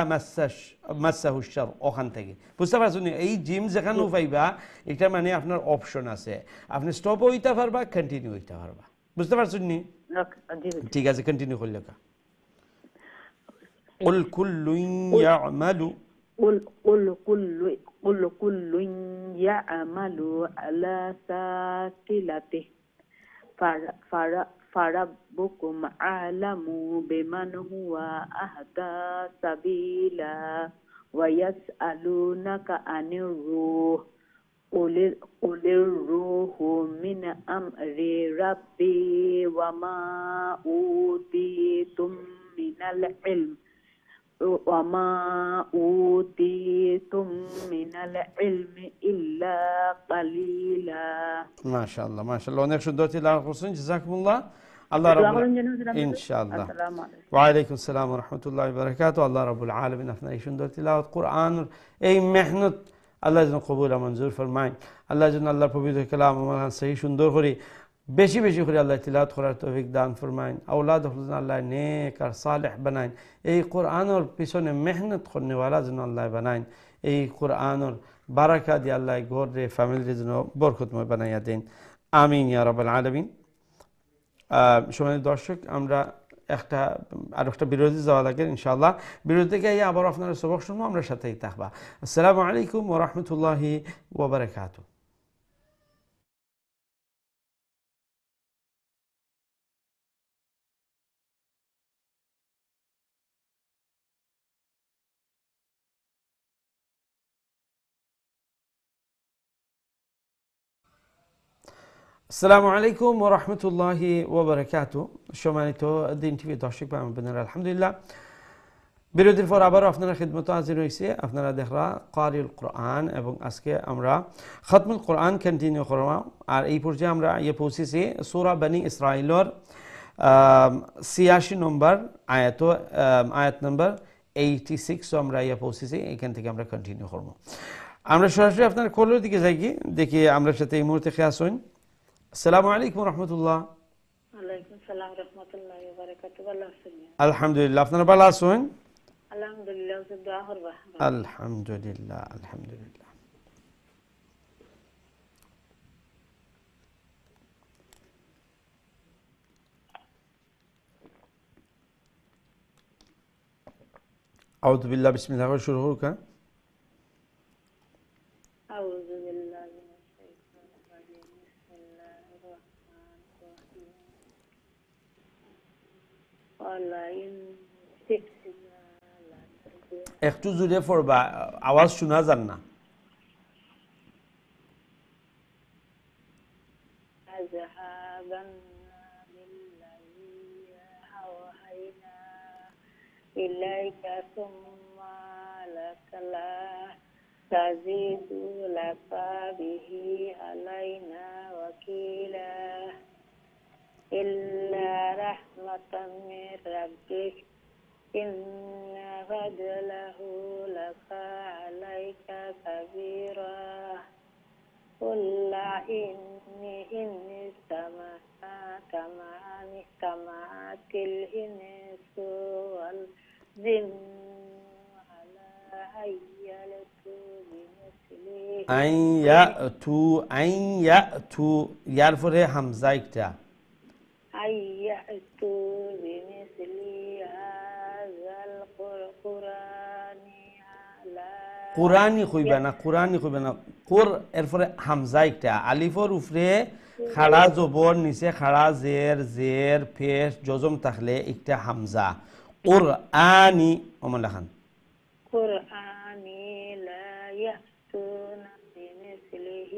মাসাহু শার ওখান থেকে। বুঝতে পারছেন? এই জিম যেখানে পাইবা এটা মানে আপনার অপশন আছে, আপনি স্টপ হইতে পারবা, কন্টিনিউ হইতে পারবা। বুঝতে পারছেন নি? ঠিক আছে, কন্টিনিউ করলে কা قل كل يعمل على شاكلته فربكم أعلم بمن هو أهدى سبيلا ويسألونك عن الروح قل الروح من أمر ربي وما أوتيتم من العلم إلا قليلا। মাশাআল্লাহ মাশাআল্লাহ, অনেক সুন্দর তিলাওয়াত করছেন, জাযাকুমুল্লাহ। আল্লাহ রাব্বুল ইনশাআল্লাহ। ওয়া আলাইকুম আসসালাম ওয়া রাহমাতুল্লাহি ওয়া বারাকাতুহু। আল্লাহ রাব্বুল আলামিন আপনার এই সুন্দর তিলাওয়াত কোরআনের এই মেহনত আল্লাহ যেন কবুল আর মঞ্জুর ফরমায়। আল্লাহ যেন আল্লাহর পবিত্র কালাম আমার সহি সুন্দর করে বেশি বেশি করে আল্লাহ তিলাওয়াত করার তৌফিক দান ফরমায়। আওলাদ আল্লাহ নেক আর সালেহ বানায়। এই কোরআনের পিছনে মেহনত করনেওয়ালা যেন আল্লাহ বানায়। এই কোরআনের বারাকা দিয়ে আল্লাহ ঘরে ফ্যামিলির জন্য বরকতময় বানাইয়া দেন। আমিন ইয়া রাব্বাল আলামিন। সম্মানিত দর্শক, আমরা আর একটা বিরতি যাওয়া লাগে ইনশাআল্লাহ। বিরতি থেকে আবার আপনারা সবক শুনবো, আমরা সাথেই থাকবা। আসসালামু আলাইকুম ওয়া রাহমাতুল্লাহি ওয়া বারাকাতুহু। আসসালামু আলাইকুম ওয়া রাহমাতুল্লাহি ওয়া বারাকাতুহু। সম্মানিত দিন টিভি দর্শক ভাই বোনেরা, আলহামদুলিল্লাহ বিরতির পর আবারও আপনারা খিদমতে হাজির হয়েছে। আপনারা দেখরা কারিউল কোরআন এবং আজকে আমরা খতমুল কোরআন কন্টিনিউ করব। আর এই পর্যায়ে আমরা পৌঁছেছি সূরা বনি ইসরাইলের 86 নম্বর আয়াত নম্বর 86। আমরা পৌঁছেছি, এখান থেকে আমরা কন্টিনিউ করব। আমরা সরাসরি আপনার কলের দিকে যাই, দেখি আমরা সাথে এই মুহূর্তে খেয়াল হইন। আসসালামু আলাইকুম রহমতুল্লাহ। ওয়ালাইকুম সালাম রহমতুল্লাহি ওয়া বারাকাতুহু। ভালো আছেন? আলহামদুলিল্লাহ, আপনারা ভালো আছেন? আলহামদুলিল্লাহ, দোয়া করবা। আলহামদুলিল্লাহ, আলহামদুলিল্লাহ। আউযু বিল্লাহ, বিসমিল্লাহ করে শুরু হোক। আউযু বিল্লাহি মিনাশ শাইতানির রাজিম। বিসমিল্লাহির রাহমানির রাহিম। ওয়ালা ইন শিকনা লা তারজু একটু জোরে পড়বা, আওয়াজ শোনা যান না। আযহাবান্না বিল্লাযী আওহাইনা ইলাইকা সুম্মা লাকালা তাজিদু লাকা বিহি আলাইনা ওয়াকিলা ইল্লা রাহমাতাম মির রাব্বিক ইন্না ফাদলাহু লাকা আলাইকা কাবীরা قل إني استمعت الإنس والجن على أن يأتوا ইয়ার পরে হামজা একটা, أن يأتوا بمثل هذا القرآن على কুরআনি কইবা না, কুরআনি কইবা না, কুর এরপরে হামজা একটা, আলিফর উপরে খাড়া জবর, নিচে খাড়া জের, জের পেশ জজম থাকলে একটা হামজা। কুরআনি ওমন লেখান। قرآن لا يأتون بمثله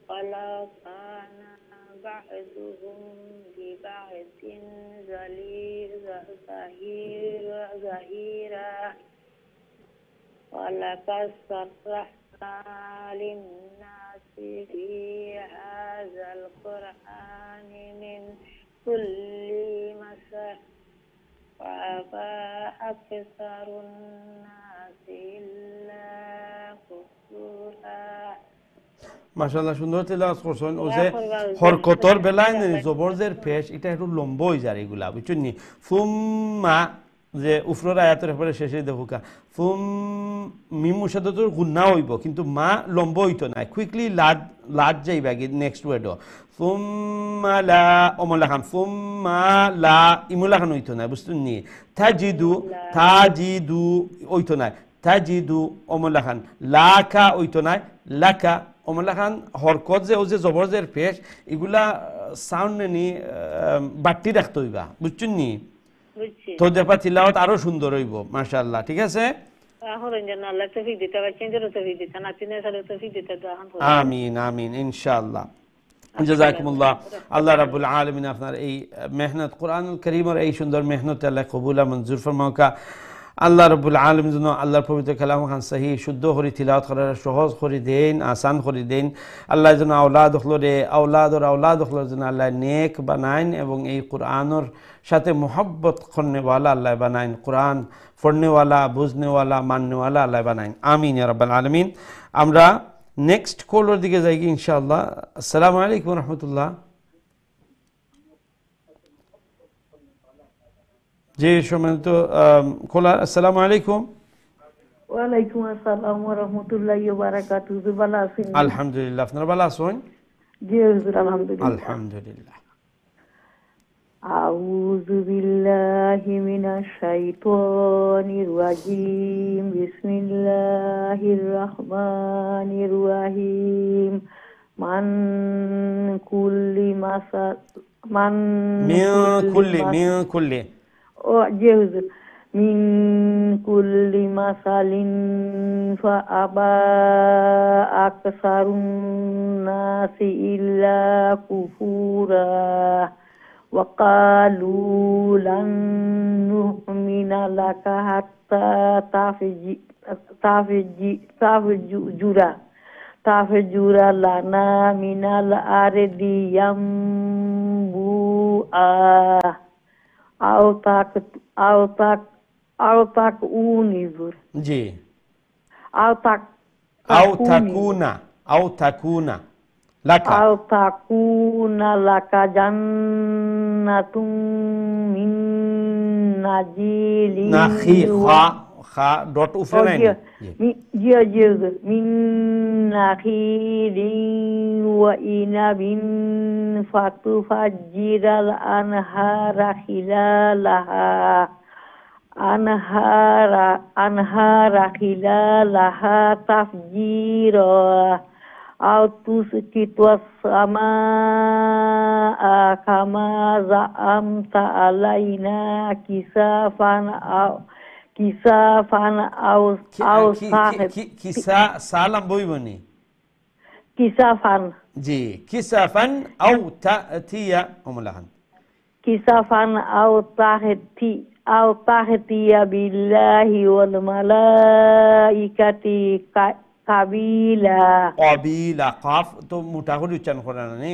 ولو كان بعضهم لبعض ظهيرا ولقد صرفنا للناس في هذا القرآن من كل مثل وأبى أكثر الناس إلا كفورا। মাশাআল্লাহ, সুন্দর তেলাওয়াত করছেন। ও যে হরকতর বেলায় জবর জের পেশ এটা একটু লম্ব হয়ে যায় এগুলা, বুঝছেন নি? ফুম্মা যে উফরের আয়াতের পরে শেষে দেখুকা ফুম মিম মুশাদ্দাতুর গুন্না হইব, কিন্তু মা লম্ব হইতো না, কুইকলি লাদ যাইবা নেক্সট ওয়ার্ডও। ফুম্মা লা ওমলা খান, ফুম্মা লা ইমুলা খান হইতো না, বুঝছেন নি? তাজিদু হইতো না, তাজিদু ওমলা খান, লাকা হইতো না, লাকা ওমলা খান। হরকত যে ও যে জবরজের পেশ এগুলা সাউন্ড নি বাট্টি রাখতে হইবা, বুঝছেন নি? তো দেখবা তিলাওয়াত আরো সুন্দর হইব মাশাআল্লাহ। ঠিক আছে, আমিন আমিন ইনশাআল্লাহ। জাযাকুমুল্লাহ। আল্লাহ রাব্বুল আলামিন আপনার এই মেহনত কোরআনুল কারীমের এই সুন্দর মেহনত আল্লাহ কবুল মঞ্জুর ফরমাওকা। আল্লাহ রাব্বুল আলামিন যেন আল্লাহর পবিত্র কালাম খান সহি শুদ্ধ করে তিলাওয়াত করার সহজ করে দেন, আসান করে দেন। আল্লাহ যেন আওলাদ হলরে আওলাদ হলর যেন আল্লাহ নেক বানাইন এবং এই কোরআনের সাথে মোহব্বত করনেওয়ালা আল্লাহ বানাইন, কোরআন পড়নেওয়ালা, বুঝনেওয়ালা, মাননেওয়ালা আল্লাহ বানাইন। আমিন ইয়া রাব্বাল আলামিন। আমরা নেক্সট কলের দিকে যাই কি ইনশাআল্লাহ। আসসালামু আলাইকুম রহমতুল্লাহ। জি সম্মানিত কলার, আসসালামু আলাইকুম। ওয়ালাইকুম আসসালাম ওয়া রাহমাতুল্লাহি ওয়া বারাকাতুহু। ভালো আছেন? আলহামদুলিল্লাহ, আপনারা ভালো আছেন? জি হুজুর, আলহামদুলিল্লাহ। আলহামদুলিল্লাহ। আউযু বিল্লাহি মিনাশ শাইতানির রাজিম। বিসমিল্লাহির রহমানির রহিম। মান কুল্লি ও জি হুজুর। মিন কুল্লি মাসালিন ফাআবা আকসারুন নাসি ইল্লা কুফুরা وقالوا لن نؤمن لك حتى تفجر لنا من الأرض ينبوعا أو تكون জি أو তাকুনা লাকা আও তাকুনা লাকা জান্নাতুম মিন নাজিলিন নাখি খা ডট উফরে নাই মিন নাখিলিন ওয়া ইনাবিন ফাতুফাজ্জিরাল আনহারা খিলালাহা আনহারা খিলালাহা তাফজিরা আও তুসকিতুস সামাআ কামা জাআমতা আলাইনা কিসাফান আও কিসা সালাম বইবনি কিসাফান জি কিসাফান আও তাতিয়া ওমলাহান কিসাফান আও তাহতিয়া বিল্লাহি ওয়াল মালাইকাতি কাবিলা কাবিলা কাফ তো মোটা করে উচ্চারণ করা না নে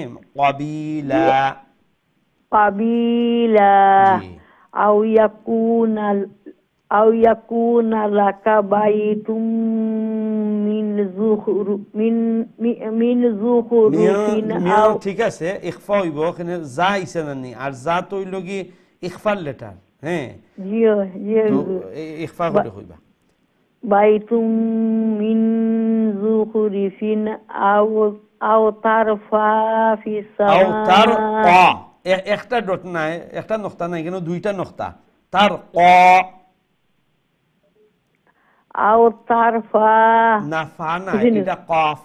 কাবিলা জি আও ইয়াকুনা লাকা বাইতুম মিন যুখরুফিন আও ঠিক আছে ইখফা হইব এখানে যা আইছে না আর যা তো হইল কি ইখফার লেটার হ্যাঁ জিও ইখফা করে হইবা বাইতুম মিন যুখরুফিন আও তারফা ফিস আও তার সামা একটা ডট নাই একটা নক্তা নাই কেন দুইটা নক্তা তার আও তারফা না ফা না এটা কফ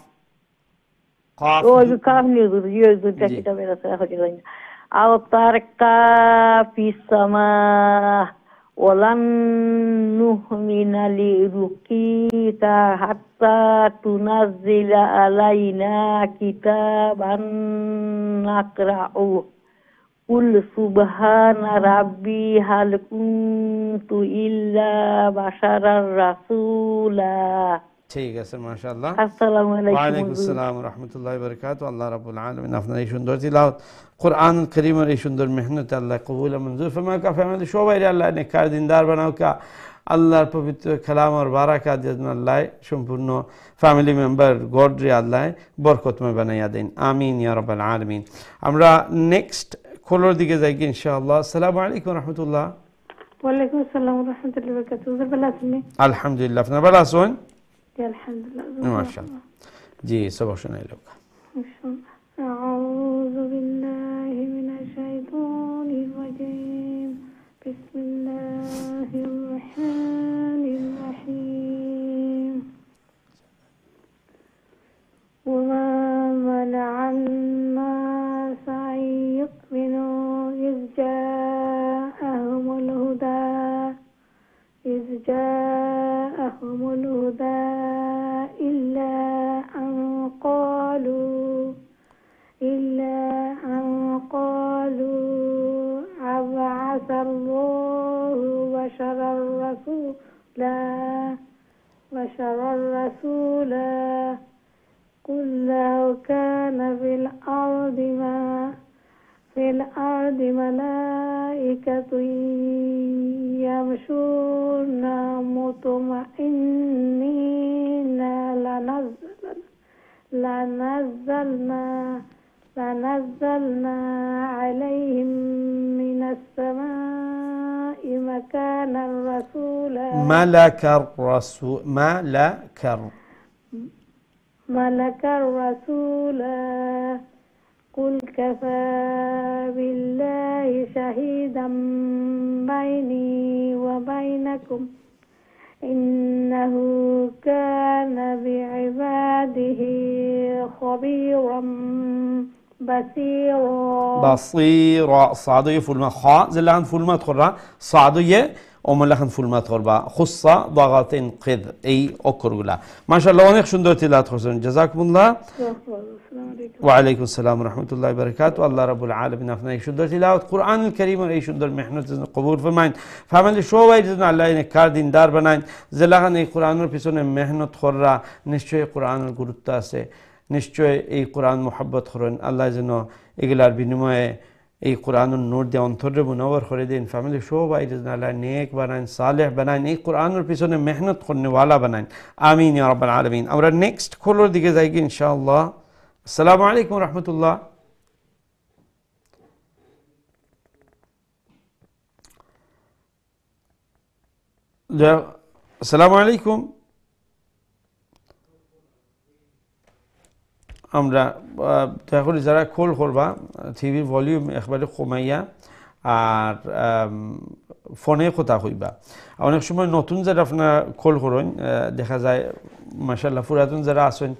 কফ ও কাফ নিয়ে জিও দুটা কিতাবে আছে হচ্ছে না আও তারকা ফিস সামা ওয়ালান নুহমিনা লিরুকিকা হাত্তা তুনাজ্জিলা আলাইনা কিতাবান নাকরাউ কুল সুবহানা রাব্বি হাল কুনতু ইল্লা বাশারার রাসূলা ঠিক আছে মাশাআল্লাহ আসসালামু আলাইকুম ওয়া আলাইকুম আসসালাম ওয়া রাহমাতুল্লাহি ওয়া বারাকাতুহু আল্লাহ রাব্বুল আলামিন আপনার এই সুন্দর তিলাওয়াত কুরআনুল কারীমের এই সুন্দর মেহনত আল্লাহ কবুল ও মঞ্জুর ফরমায় কা ফ্যামিলি সবাই আল্লাহ নেককার দিনদার বানাও কা আল্লাহর পবিত্র কালাম আর বারাকাত যেন আল্লাহ সম্পূর্ণ ফ্যামিলি মেম্বার গডরে আল্লাহ বরকতময় বানাইয়া দেন আমিন ইয়া রাব্বাল আলামিন আমরা নেক্সট কলার দিকে যাই ইনশাআল্লাহ আসসালামু আলাইকুম ওয়া রাহমাতুল্লাহ ওয়া আলাইকুম আসসালাম ওয়া রাহমাতুল্লাহি ওয়া বারাকাতুহু ভালো আছেন আলহামদুলিল্লাহ আপনি ভালো আছেন আলহামদুলিল্লাহ মাশাআল্লাহ জি সব শুনাই লোক আউযু বিল্লাহি মিনাশ শাইতানির রাজীম বিসমিল্লাহির রাহমানির রাহিম ওয়া মা মানা'আন নাস আন ইউমিনু ইয জাআহুমুল হুদা إلا أن قالوا أبعث الله بشرا رسولا قل لو كان في الأرض ملائكة يمشون مطمئنين لنزلنا عليهم من السماء مكانا رسولا ملك الرسولا قل كفى بالله شهيدا بيني وبينكم إنه كان بعباده خبيرا بصيرا صعدية فولما خاء زلان فولما تخرى صعدية وملخن فولما تخرى خصة ضغط قذ أي أكرغلا ما شاء الله ونخ شندو تلات خسرون جزاكم الله وعليكم السلام ورحمة الله وبركاته الله رب العالمين أفنى شندو تلاوت قرآن الكريم أي شندو محنة قبول فرمائن فهمن شو ويجدنا الله إنكار دين دار بنائن زلخن أي قرآن البسون محنة خرى نشوي قرآن القرطة سه নিশ্চয় এই কোরআন মোহাব্বত করেন আল্লাহ যেন এগুলার বিনিময়ে এই কোরআনের নূর দিয়ে অন্তরে মুনাওয়ার করে দিন ফ্যামিলি সবাই যেন আল্লাহ নেক বানান সালেহ বানান এই কোরআনের পিছনে মেহনত করনেওয়ালা বানান আমিন ইয়া রাব্বাল আলামিন আমরা নেক্সট কলার দিকে যাই ইনশাআল্লাহ আসসালামু আলাইকুম রহমতুল্লাহ। আসসালামু আলাইকুম। আমরা দয়া করে যারা কল করবা টিভির ভলিউম একবারে কমাইয়া আর ফোনে কথা কইবা। অনেক সময় নতুন যারা আপনার কল করেন দেখা যায় মাশাআল্লাহ পুরাতন যারা আছেন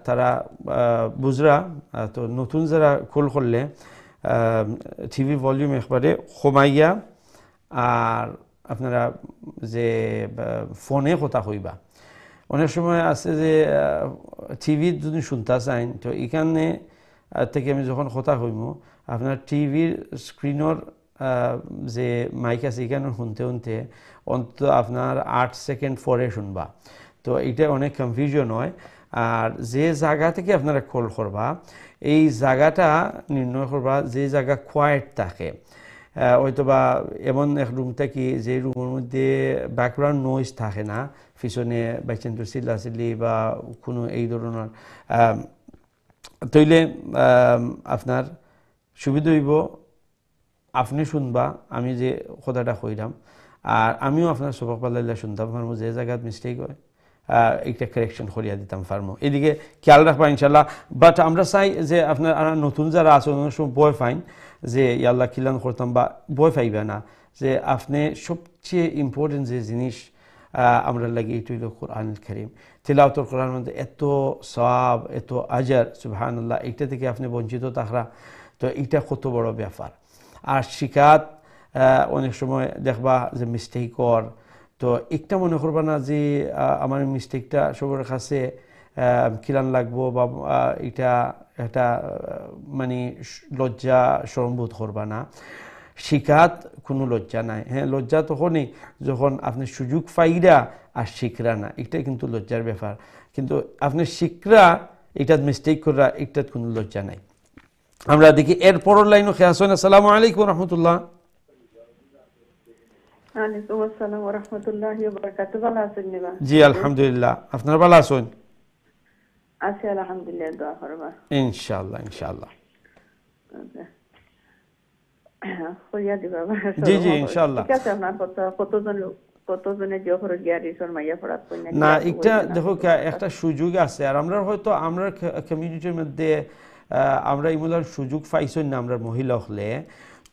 তারা বুঝরা, তো নতুন যারা কল করলে টিভি ভলিউম একবারে কমাইয়া আর আপনারা যে ফোনে কথা কইবা। অনেক সময় আছে যে টিভি যদি শুনতে চান তো এখানে থেকে আমি যখন কথা কইম আপনার টিভির স্ক্রিনের যে মাইক আছে এখানে শুনতে শুনতে অন্তত আপনার 8 সেকেন্ড পরে শুনবা। তো এটা অনেক কনফিউশন হয়। আর যে জায়গা থেকে আপনারা কল করবা এই জায়গাটা নির্ণয় করবা যে জায়গা কোয়াইট থাকে, হয়তোবা এমন এক রুম থাকি যে রুমের মধ্যে ব্যাকগ্রাউন্ড নয়েজ থাকে না, পিছনে বাইচেন্দ্র চিল্লাচিল্লি বা কোনো এই ধরনের, তইলে আপনার সুবিধা হইব আপনি শুনবা আমি যে কথাটা কইলাম আর আমিও আপনার সবক পাল্লা শুনতাম পারবো, যে জায়গায় মিস্টেক হয় একটা কারেকশন করিয়া দিতাম পারবো। এদিকে খেয়াল রাখবা ইনশাল্লাহ। বাট আমরা চাই যে আপনার নতুন যারা আছে অনেক সময় বয় ফাইন যে ইয়াল্লাহ খিলান করতাম বা বয় পাইবে না, যে আপনি সবচেয়ে ইম্পর্টেন্ট যে জিনিস আমরা লাগে এইটা হইল কোরআনুল কারীম। তিলাওয়াতুল কোরআনের মধ্যে এত সওয়াব এত আজর সুবহানাল্লাহ, এইটা থেকে আপনি বঞ্চিত থাকরা, তো এইটা কত বড় ব্যাপার। আর শিকাত অনেক সময় দেখবা যে মিস্টেক কর, তো একটা মনে করবা না যে আমার মিস্টেকটা সবার কাছে কিলান লাগবো বা এটা একটা মানে লজ্জা শরমবোধ করবা না। শিকাত কোনো লজ্জা নাই। হ্যাঁ, লজ্জা তখনই যখন আপনি সুযোগ পাইরা আর শিখরা না, এটা কিন্তু লজ্জার ব্যাপার। কিন্তু আপনি শিখরা এটা মিস্টেক করা এটার কোনো লজ্জা নাই। আমরা দেখি এর পরের লাইনও খেয়াল আছেন। আসসালামু আলাইকুম রহমতুল্লাহ। ওয়ালাইকুম আসসালাম ওয়া রাহমাতুল্লাহি ওয়া বারাকাতুহু। ভালো আছেন নিবা? জি আলহামদুলিল্লাহ, আপনারা ভালো আছেন? আছি আলহামদুলিল্লাহ, দোয়া করবা ইনশাআল্লাহ ইনশাআল্লাহ। কইয়া দিবা। জি জি ইনশাআল্লাহ। ঠিক আছে, আপনার কতজনে যে ওপরে গিয়ারিশন মাইয়া পড়াত কই না, এটা দেখো একটা সুযোগ আছে। আর আমরা হয়তো আমরা কমিউনিটির মধ্যে আমরা এগুলোর সুযোগ পাইছেন না আমরা মহিলা হলে,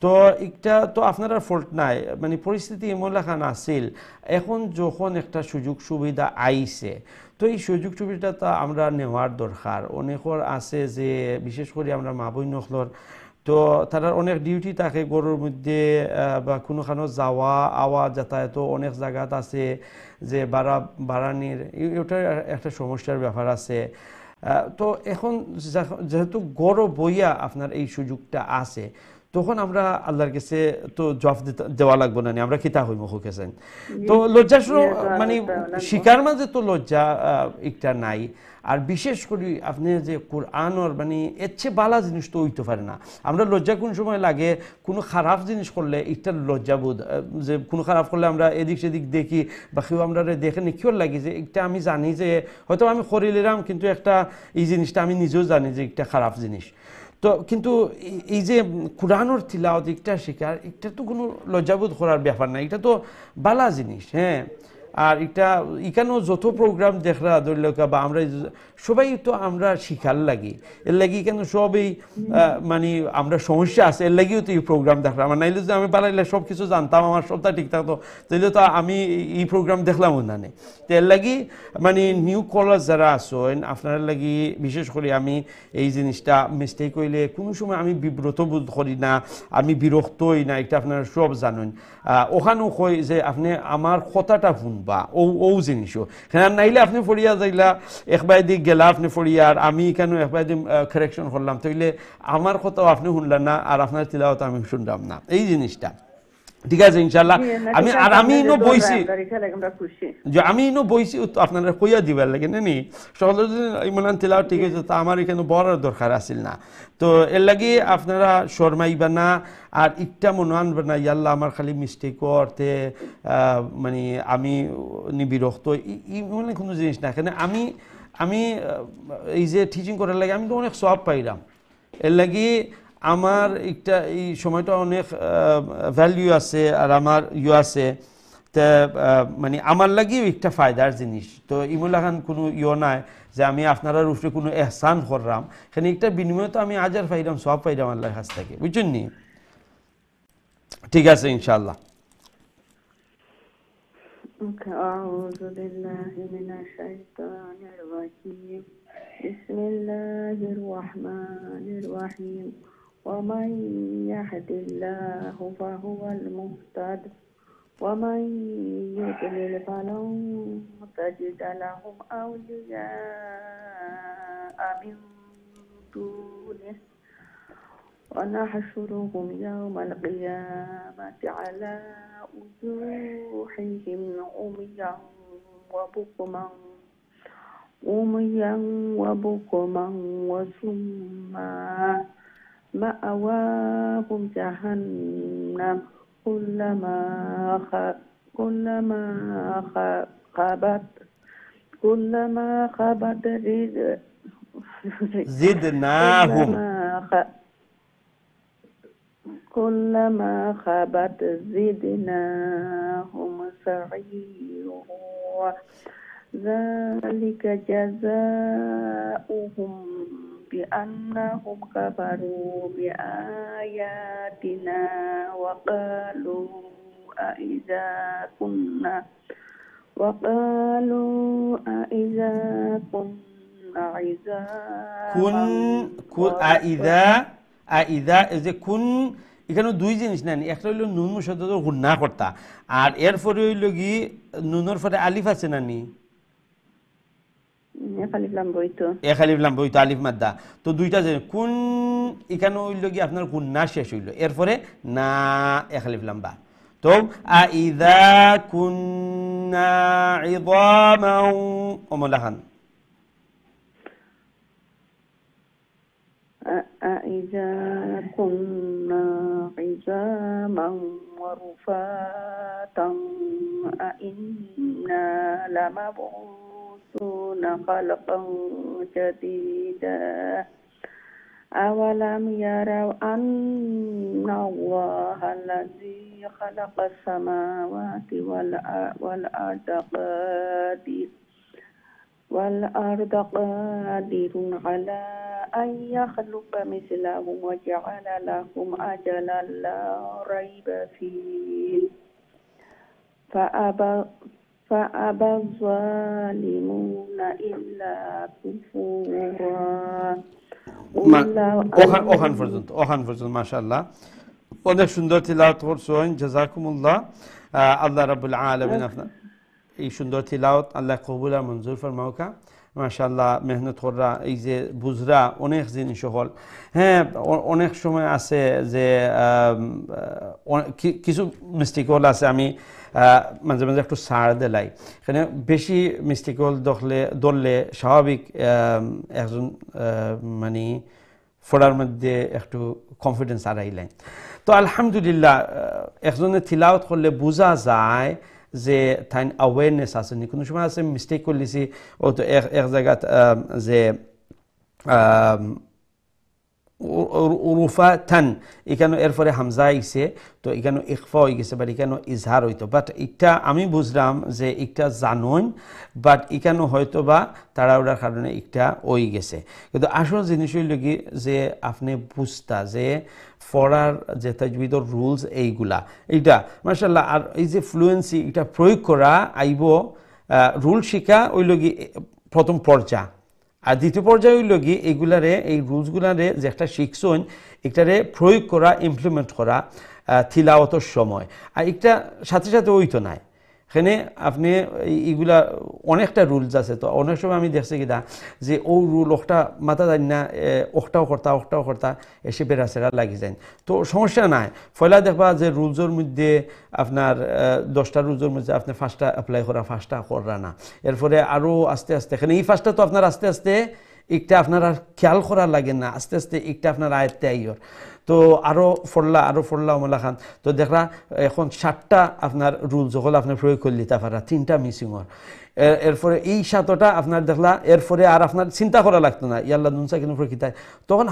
তো একটা তো আপনারা ফল্ট নাই, মানে পরিস্থিতি এমন লেখান আসিল। এখন যখন একটা সুযোগ সুবিধা আইছে তো এই সুযোগ সুবিধাটা আমরা নেওয়ার দরকার। অনেকের আছে যে বিশেষ করে আমরা মা বই নখলর, তো তারা অনেক ডিউটি থাকে গরুর মধ্যে বা কোনোখানো যাওয়া আওয়া যাতায়াত অনেক জায়গাত আছে যে বাড়ানির ওটার একটা সমস্যার ব্যাপার আছে। তো এখন যেহেতু গড় বইয়া আপনার এই সুযোগটা আছে, তখন আমরা আল্লাহর কাছে তো জবাব দেওয়া লাগবো না, আমরা কিতা হইব হোকেছেন। তো লজ্জা মানে শিকার মাঝে তো লজ্জা একটা নাই। আর বিশেষ করে আপনি যে কোরআনর মানে এর চেয়ে বালা জিনিস তো হইতে পারে না। আমরা লজ্জা কোন সময় লাগে কোনো খারাপ জিনিস করলে একটার লজ্জাবোধ, যে কোনো খারাপ করলে আমরা এদিক সেদিক দেখি বা কেউ আমরা দেখে নিখিও লাগি যে একটা আমি জানি যে হয়তো আমি করিলাম, কিন্তু একটা এই জিনিসটা আমি নিজেও জানি যে একটা খারাপ জিনিস। তো কিন্তু এই যে কোরআনের তিলাওয়াত একটা শিকার, এটা তো কোনো লজ্জাবোধ করার ব্যাপার না, এটা তো বালা জিনিস। হ্যাঁ, আর এটা এখানেও যত প্রোগ্রাম দেখরা ধরলেকা বা আমরা সবাই তো আমরা শিখার লাগি, এর লাগি কেন সবই মানে আমরা সমস্যা আছে এর লাগিও তো এই প্রোগ্রাম দেখলাম। আমার নাইলে যে আমি পালাইলে সব কিছু জানতাম, আমার সবটা ঠিক থাকতো, তাইলে তো আমি এই প্রোগ্রাম দেখলামও না। তো এর লাগি মানে নিউ কলার যারা আসেন আপনার লাগি বিশেষ করে আমি এই জিনিসটা মিস্টেক হইলে কোনো সময় আমি বিব্রত বোধ করি না, আমি বিরক্ত হই না, এটা আপনারা সব জানেন। ওখানেও কই যে আপনি আমার কথাটা শুনবা ও জিনিসও হ্যাঁ, নাইলে আপনি ফরিয়া যাইলা একবার দিক গেলা আপনি ফরিয়ার, আমি কেন একবার দিন কারেকশন করলাম, তাইলে আমার কথাও আপনি শুনলেন না আর আপনার তিলাওয়াত আমি শুনলাম না, এই জিনিসটা ঠিক আছে ইনশাআল্লাহ। আমি ইনো বইছি যে আমি ইনো বইছি আপনারা কইয়া দিবার লাগে নি সকল ইমান তিলাওয়াত ঠিক আছে, তা আমার এখানে বড় দরকার আছিল না। তো এর লাগি আপনারা শর্মাইবা না আর ইটা মনে আনবে না ইয়াল্লাহ আমার খালি মিস্টেক করতে মানে আমি বিরক্ত, মানে কোনো জিনিস না। এখানে আমি এই যে টিচিং করার লাগে আমি তো অনেক সওয়াব পাইলাম এর লাগি আমার একটা এই সময়টা অনেক ভ্যালু আছে আর আমার আছে তা মানে আমার লাগিও একটা ফায়দার জিনিস তো ইমুল্লাহ খান কোনো নাই যে আমি আপনার উপরে কোনো এহসান করলাম এখানে একটা বিনিময়ে তো আমি আজার পাইলাম সওয়াব পাইলাম আল্লাহর কাছ থেকে বুঝছেন নি ঠিক আছে ইনশাআল্লাহ أعوذ بالله من الشيطان الرجيم بسم الله الرحمن الرحيم ومن يهد الله فهو المهتد ومن يضلل فلن تجد لهم أولياء من دونه ونحشرهم يوم القيامة على وجوههم عميا وبكما وصما مأواهم جهنم كلما خبت زدناهم كلما خبت زدناهم سعيرا ذلك جزاؤهم بأنهم كفروا بآياتنا وقالوا أإذا كنا এখানে দুই জিনিস নাই একটা হইল নুন মুশাদ্দাদ গুন্না করতা আর এরপরে হইল কি নুনের পরে আলিফ আছে না নি এক আলিফ লাম বইতো আলিফ মাদ্দা তো দুইটা যে কোন এখানে হইল কি আপনার গুন্না শেষ হইল এরপরে না এক আলিফ লাম বা তো আইযা কুন্না ইদামান ওমলাহান أإذا كنا عظاما ورفاتا أإنا لمبعوثون خلقا جديدا أولم يروا أن الله الذي خلق السماوات والأرض قادر على أن يخلق مثلهم وجعل لهم أجلا لا ريب فيه فأبى الظالمون إلا كفورا ওখান পর্যন্ত মাশাআল্লাহ অনেক সুন্দর তিলাওয়াত করছেন জাযাকুমুল্লাহ আল্লাহ রাব্বুল আলামিন আপনার এই সুন্দর তিলাওয়াত আল্লাহ কবুল আর মঞ্জুর ফরমাউকা মাশাআল্লাহ মেহনত করা এই যে বুঝরা অনেক জিনিস হল হ্যাঁ অনেক সময় আছে যে কিছু মিস্টেক হল আছে আমি মাঝে মাঝে একটু সার দিলাই এখানে বেশি মিস্টেক হল ধরলে স্বাভাবিক একজন মানে ফোড়ার মধ্যে একটু কনফিডেন্স হারাইলেন তো আলহামদুলিল্লাহ একজনের তিলাওয়াত করলে বোঝা যায় যে তাইন অ্যাওয়ারনেস আছে নি কোনো সময় আছে মিস্টেক করলিছি ও তো এক জায়গা যে উরুফা থান এখানে এরপরে হামজা আইছে তো এখানে ইকফা হয়ে গেছে বাট এখানে ইজহার হইতো বাট এটা আমি বুঝলাম যে একটা জানুন বাট এখানে হয়তো বা তাড়াহুড়ার কারণে একটা হয়ে গেছে কিন্তু আসল জিনিস হইল কি যে আপনি বুঝতা যে পড়ার যে তাজবিদর রুলস এইগুলা এইটা মাশাআল্লাহ আর এই যে ফ্লুয়েন্সি এটা প্রয়োগ করা আইব রুল শিখা হইল কি প্রথম পর্যায় আর দ্বিতীয় পর্যায়ে হইল কি এইগুলারে এই রুলসগুলারে যে একটা শিখছেন একটারে প্রয়োগ করা ইমপ্লিমেন্ট করা তিলাওয়াতের সময় আর একটা সাথে সাথে হইতো নাই এখানে আপনি এইগুলা অনেকটা রুলস আছে তো অনেক সময় আমি দেখছি কিনা যে ও রুল ওটা মাথা যায় না ওটাও করতা এসে বেড়াচেরা লাগি যায় তো সমস্যা নাই ফয়লা দেখবা যে রুলসের মধ্যে আপনার 10টা রুলসের মধ্যে আপনি 5টা অ্যাপ্লাই করা 5টা করা না এরপরে আরও আস্তে আস্তে এখানে এই 5টা তো আপনার আস্তে আস্তে একটা আপনার আর খেয়াল করা লাগে না আস্তে আস্তে একটা আপনার আয়ত্তে আইয়র তো আরও ফড়লা ওমলা খান তো দেখরা এখন 7টা আপনার রুল যখন আপনার প্রয়োগ করলি তারপরে 3টা মিসিংর এরপরে এই 7টা আপনার দেখলা এরপরে আর আপনার চিন্তা করা লাগতো না ইয়াল্লা নুন সাকিন উপরে কিতায় তখন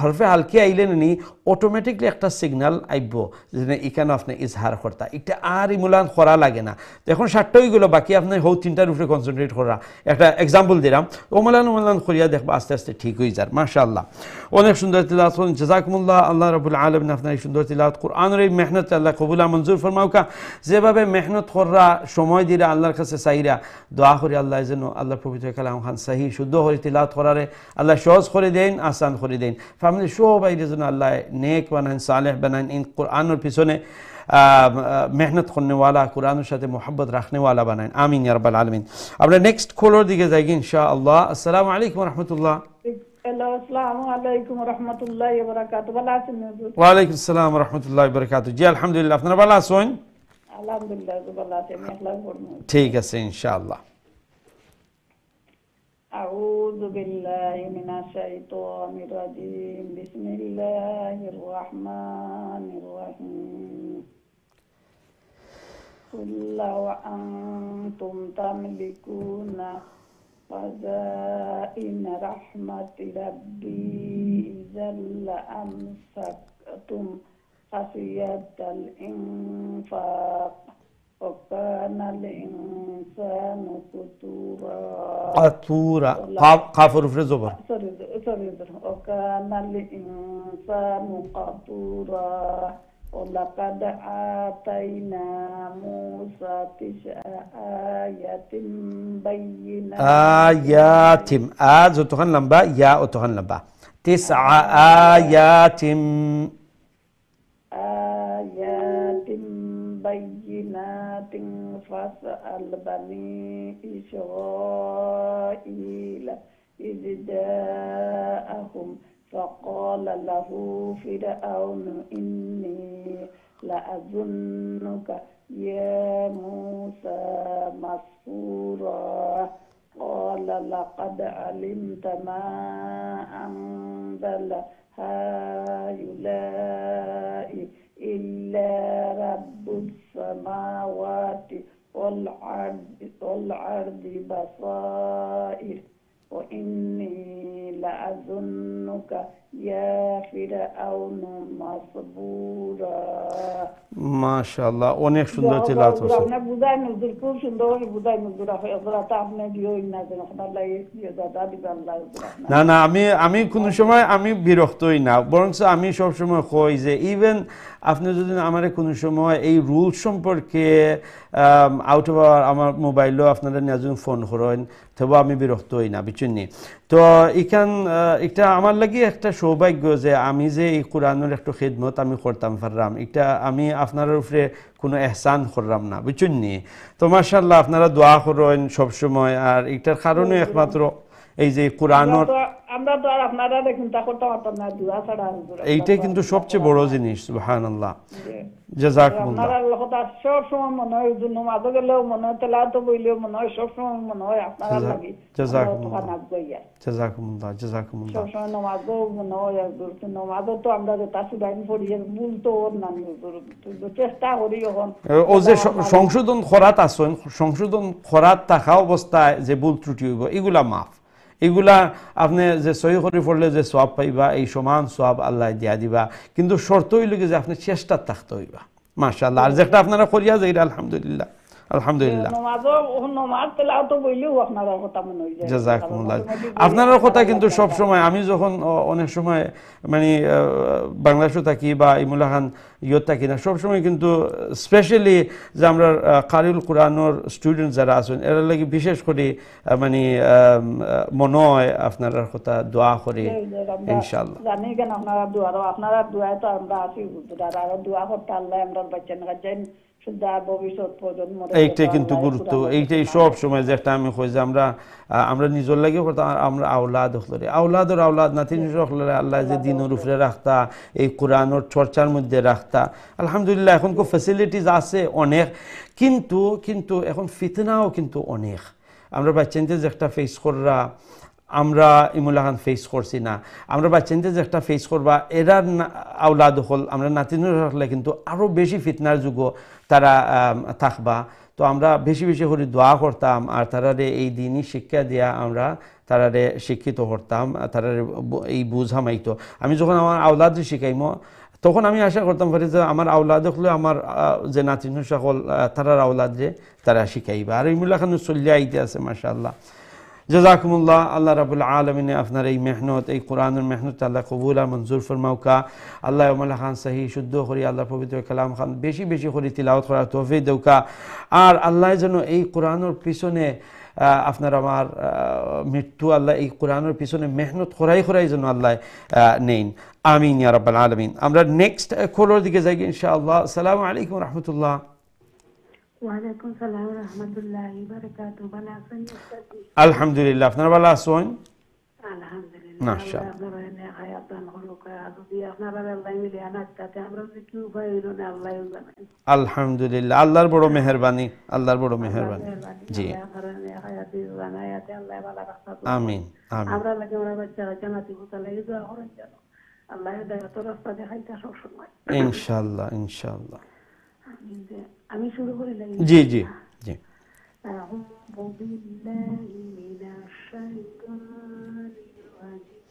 হরফে হালকি আইলে নি অটোমেটিকলি একটা সিগন্যাল আইব যে এখানে আপনি ইজহার করতা এটা আর ইমুলান করা লাগে না তো এখন 7টা হইগুলো বাকি আপনি হৌ 3টার উপরে কনসেন্ট্রেট করা একটা এক্সাম্পল দিলাম ওমলান করিয়া দেখবা আস্তে আস্তে ঠিক হয়ে যার মাশাআল্লাহ অনেক সুন্দর তিলাওয়াত করেন জাযাকুমুল্লাহ আল্লাহ রাব্বুল আলামিন আপনার এই সুন্দর তিলাওয়াত কোরআনের এই মেহনত আল্লাহ কবুল মঞ্জুর ফরমাউকা যেভাবে মেহনত করা সময় দিরা আল্লাহর কাছে চাইরা দোয়া করি আল্লাহ যেন আল্লাহ পবিত্র কালাম খান সহি শুদ্ধ করে তিলাওয়াত করারে আল্লাহ সহজ করে দেন আসান করে দেন ফ্যামিলি সবাই যেন আল্লাহ নেক বানান সালেহ বানান ইন কোরআনের পিছনে मेहनत करने वाला कुरान साथे मोहब्बत रखने वाला बनाएं आमीन या रब्बल आलमीन अपने नेक्स्ट कॉलर दिखे जाएगी इंशाअल्लाह अस्सलाम वालेकुम व रहमतुल्लाह अस्सलामु अलैकुम व रहमतुल्लाहि व बरकातहू भला आছেন वा अलैकुम अस्सलाम व रहमतुल्लाहि व बरकातहू जी अल्हम्दुलिल्लाह আপনারা ভালো আছেন আলহামদুলিল্লাহ ভালো আছি আমি ইখলাস করব ঠিক আছে ইনশাআল্লাহ أعوذ بالله من الشيطان الرجيم بسم الله الرحمن الرحيم قل لو أنتم تملكون خزائن رحمة ربي إذا لأمسكتم خشية الإنفاق وكان الإنسان قتورا قافر في زبر وكان الإنسان قتورا ولقد آتينا موسى 9 آيات بينات آيات تخن لمبا يا تخن لمبا 9 آيات بينات فاسأل بني إسرائيل إذ جاءهم فقال له فرعون إني لأظنك يا موسى مسحورا قال لقد علمت ما أنزل هؤلاء إلا رب السماوات والأرض بصائر وإني لأظنك يا فرعون مسبورا ما شاء الله অনেক সুন্দর তিলাওয়াত হচ্ছে আপনি বুঝাই নজর খুব সুন্দর বুঝাই নজর হযরত আপনি দিও না যেন আল্লাহ এই দাদা দিবেন আল্লাহ না আমি কোন সময় আমি বিরক্তই না বরং আমি সব সময় কই যে ইভেন আপনি যদি আমারে কোন সময় এই রুল সম্পর্কে আউট অফ আমার মোবাইলও আপনারা নিয়ে ফোন করেন তবে আমি বিরক্ত হই না বুঝছেন নি তো এটা আমার লাগি একটা সৌভাগ্য যে আমি যে এই কোরআনের একটা খিদমত আমি করতাম পারলাম এটা আমি আপনার উপরে কোনো এহসান করলাম না বুঝছেন নি তো মাশাআল্লাহ আপনারা দোয়া করেন সব সময় আর এটার কারণে একমাত্র এই যে কোরআনের আমরা তো আর আপনারা চিন্তা করতে পারতাম না দোয়া ছাড়া এইটাই কিন্তু সবচেয়ে বড় জিনিস সুবহানাল্লাহ জাযাকুমুল্লাহ আপনারা কথা সব সময় মনে হয় নামাজ গেলেও মনে হয় তেলাওয়াত বইলেও মনে হয় সব সময় মনে হয় আপনারা লাগি জাযাকুমুল্লাহ জাযাকুমুল্লাহ সব সময় নামাজও মনে হয় নামাজও তো আমরা যেটা সুদাইন পড়িয়ে ভুল তো না চেষ্টা করি এখন ও যে সংশোধন খরাত থাকা অবস্থায় যে ভুল ত্রুটি হইব এগুলা মাফ এগুলা আপনি যে সহি করে পড়লে যে সওয়াব পাইবা এই সমান সওয়াব আল্লাহ দিয়া দিবা কিন্তু শর্ত হইল যে আপনি চেষ্টা থাকতে হইবা মাশাআল্লাহ আর যেটা আপনারা করিয়া যাইরা আলহামদুলিল্লাহ জাযাকুমুল্লাহ আপনার কথা কিন্তু সব সময় আমি যখন অনেক সময় মানে বাংলাদেশে থাকি বা ইমুল্লাহ খান ইয়ত থাকি না সব সময় কিন্তু স্পেশালি যে আমরা কারিউল কোরআনের স্টুডেন্ট যারা আছেন এরা লাগি বিশেষ করে মানে মনে হয় আপনার কথা দোয়া করি ইনশাআল্লাহ জানি কেন আপনারা দোয়া তো আমরা আছি আর দোয়া করতে আল্লাহ আমরা বাচ্চা না যাই এইটাই কিন্তু গুরুত্ব এইটাই সব সময় যে একটা আমি কই যে আমরা নিজের লাগে করতাম আমরা আওলাদ হলে আওলাদ নাতি হলে আল্লাহ যে দিনের উপরে রাখতা এই কোরআনের চর্চার মধ্যে রাখতা আলহামদুলিল্লাহ এখন খুব ফ্যাসিলিটিস আছে অনেক কিন্তু এখন ফিতনাও কিন্তু অনেক আমরা বাচ্চাদের যে একটা ফেস করা আমরা ইমুল্লাহ খান ফেস করছি না। আমরা বাচ্চাদের যে একটা ফেস করবা এরা আওলাদ হল আমরা নাতিনুর রাখলে কিন্তু আরও বেশি ফিতনার যুগ তারা থাকবা। তো আমরা বেশি বেশি করে দোয়া করতাম আর তারারে এই দিনই শিক্ষা দিয়া আমরা তারারে শিক্ষিত করতাম, তারারে এই বুঝ হামাইতো। আমি যখন আমার আওলাদে শিখাইমো তখন আমি আশা করতাম পারি যে আমার আওলাদ হলে আমার যে নাতিনু সকল তারার আওলাদ যে তারা শিখাইবা। আর ইমুল্লাহ খান চলিয়া আইতে আছে মাশাআল্লাহ। জাযাকুমুল্লাহ। আল্লাহ রাব্বুল আলামিনে আপনার এই মেহনত, এই কোরআনের মেহনত আল্লাহ কবুল আর মঞ্জুর ফরমাউকা। আল্লাহ ইমুল্লাহ খান সহি শুদ্ধ করি আল্লাহ পবিত্র কালাম খান বেশি বেশি করে তিলাওয়াত করার তৌফিক দেউকা। আর আল্লাহ যেন এই কোরআনের পিছনে আপনার আমার মৃত্যু আল্লাহ এই কোরআনের পিছনে মেহনত করাই করাই যেন আল্লাহ নেন। আমিন ইয়া রাব্বাল আলামিন। আমরা নেক্সট কলার দিকে যাই ইনশাআল্লাহ। আসসালামু আলাইকুম ওয়া রাহমাতুল্লাহ। ওয়ালাইকুম সালাম ওয়া রাহমাতুল্লাহি ওয়া বারাকাতুহু। ভালো আছেন উস্তাদ? আলহামদুলিল্লাহ। আপনারা ভালো আছেন? আলহামদুলিল্লাহ। মাশাআল্লাহ। আপনারা এনে হায়াত দান করুক। যদি আপনারা আল্লাহ মিলে আনাতে আমরা কি উপায় হইলো না আল্লাহ জানেন। আলহামদুলিল্লাহ। আল্লাহর বড় মেহেরবানি, আল্লাহর বড় মেহেরবানি। জি আমিন আমিন। আমরা লাগে আমরা বাচ্চারা জানাতি বোতলে দোয়া করেন যেন আল্লাহ হেদায়েত রাস্তা দেখাইতে সব সময় ইনশাআল্লাহ ইনশাআল্লাহ। আমি শুরু করি লাগি। জি জি জি। أعوذ بالله من الشيطان الرجيم.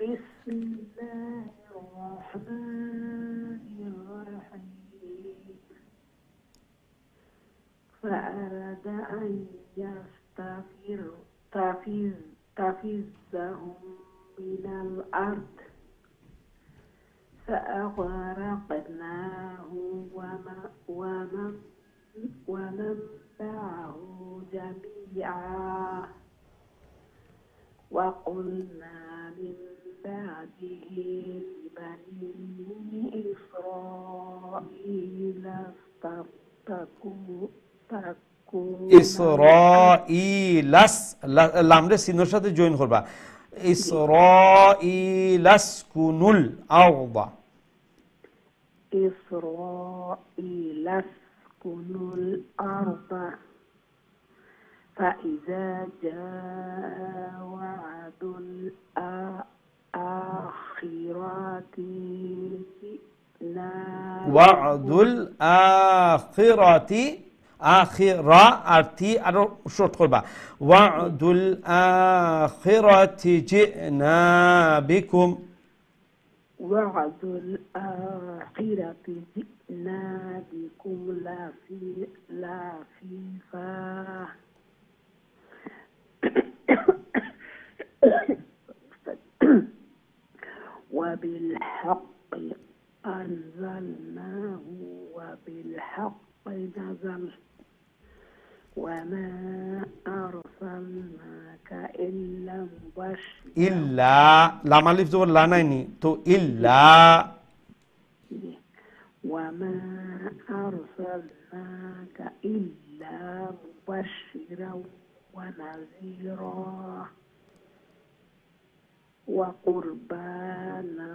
بسم الله الرحمن الرحيم. فأراد أن يستفزهم من الأرض فأغرقناه ومن معه جميعا وقلنا من بعده لبني إسرائيل ইসরাঈলাস লামরে সিনের সাথে জয়েন করবা। ইসরাঈলাসকুনুল আরদা। إسرائيلسكنوا الأرض فإذا جاء وعد الآخرة وعد الآخرة آخرة أرتي أرو شرط قربا. وعد الآخرة جئنا بكم. وعد الآخرة جئنا بكم لافيفا وبالحق أنزلناه وبالحق نزل وما أرسلناك إلا مبشرا إلا لما ألف زور لا نيني تو إلا وما أرسلناك إلا مبشرا ونذيرا وقربانا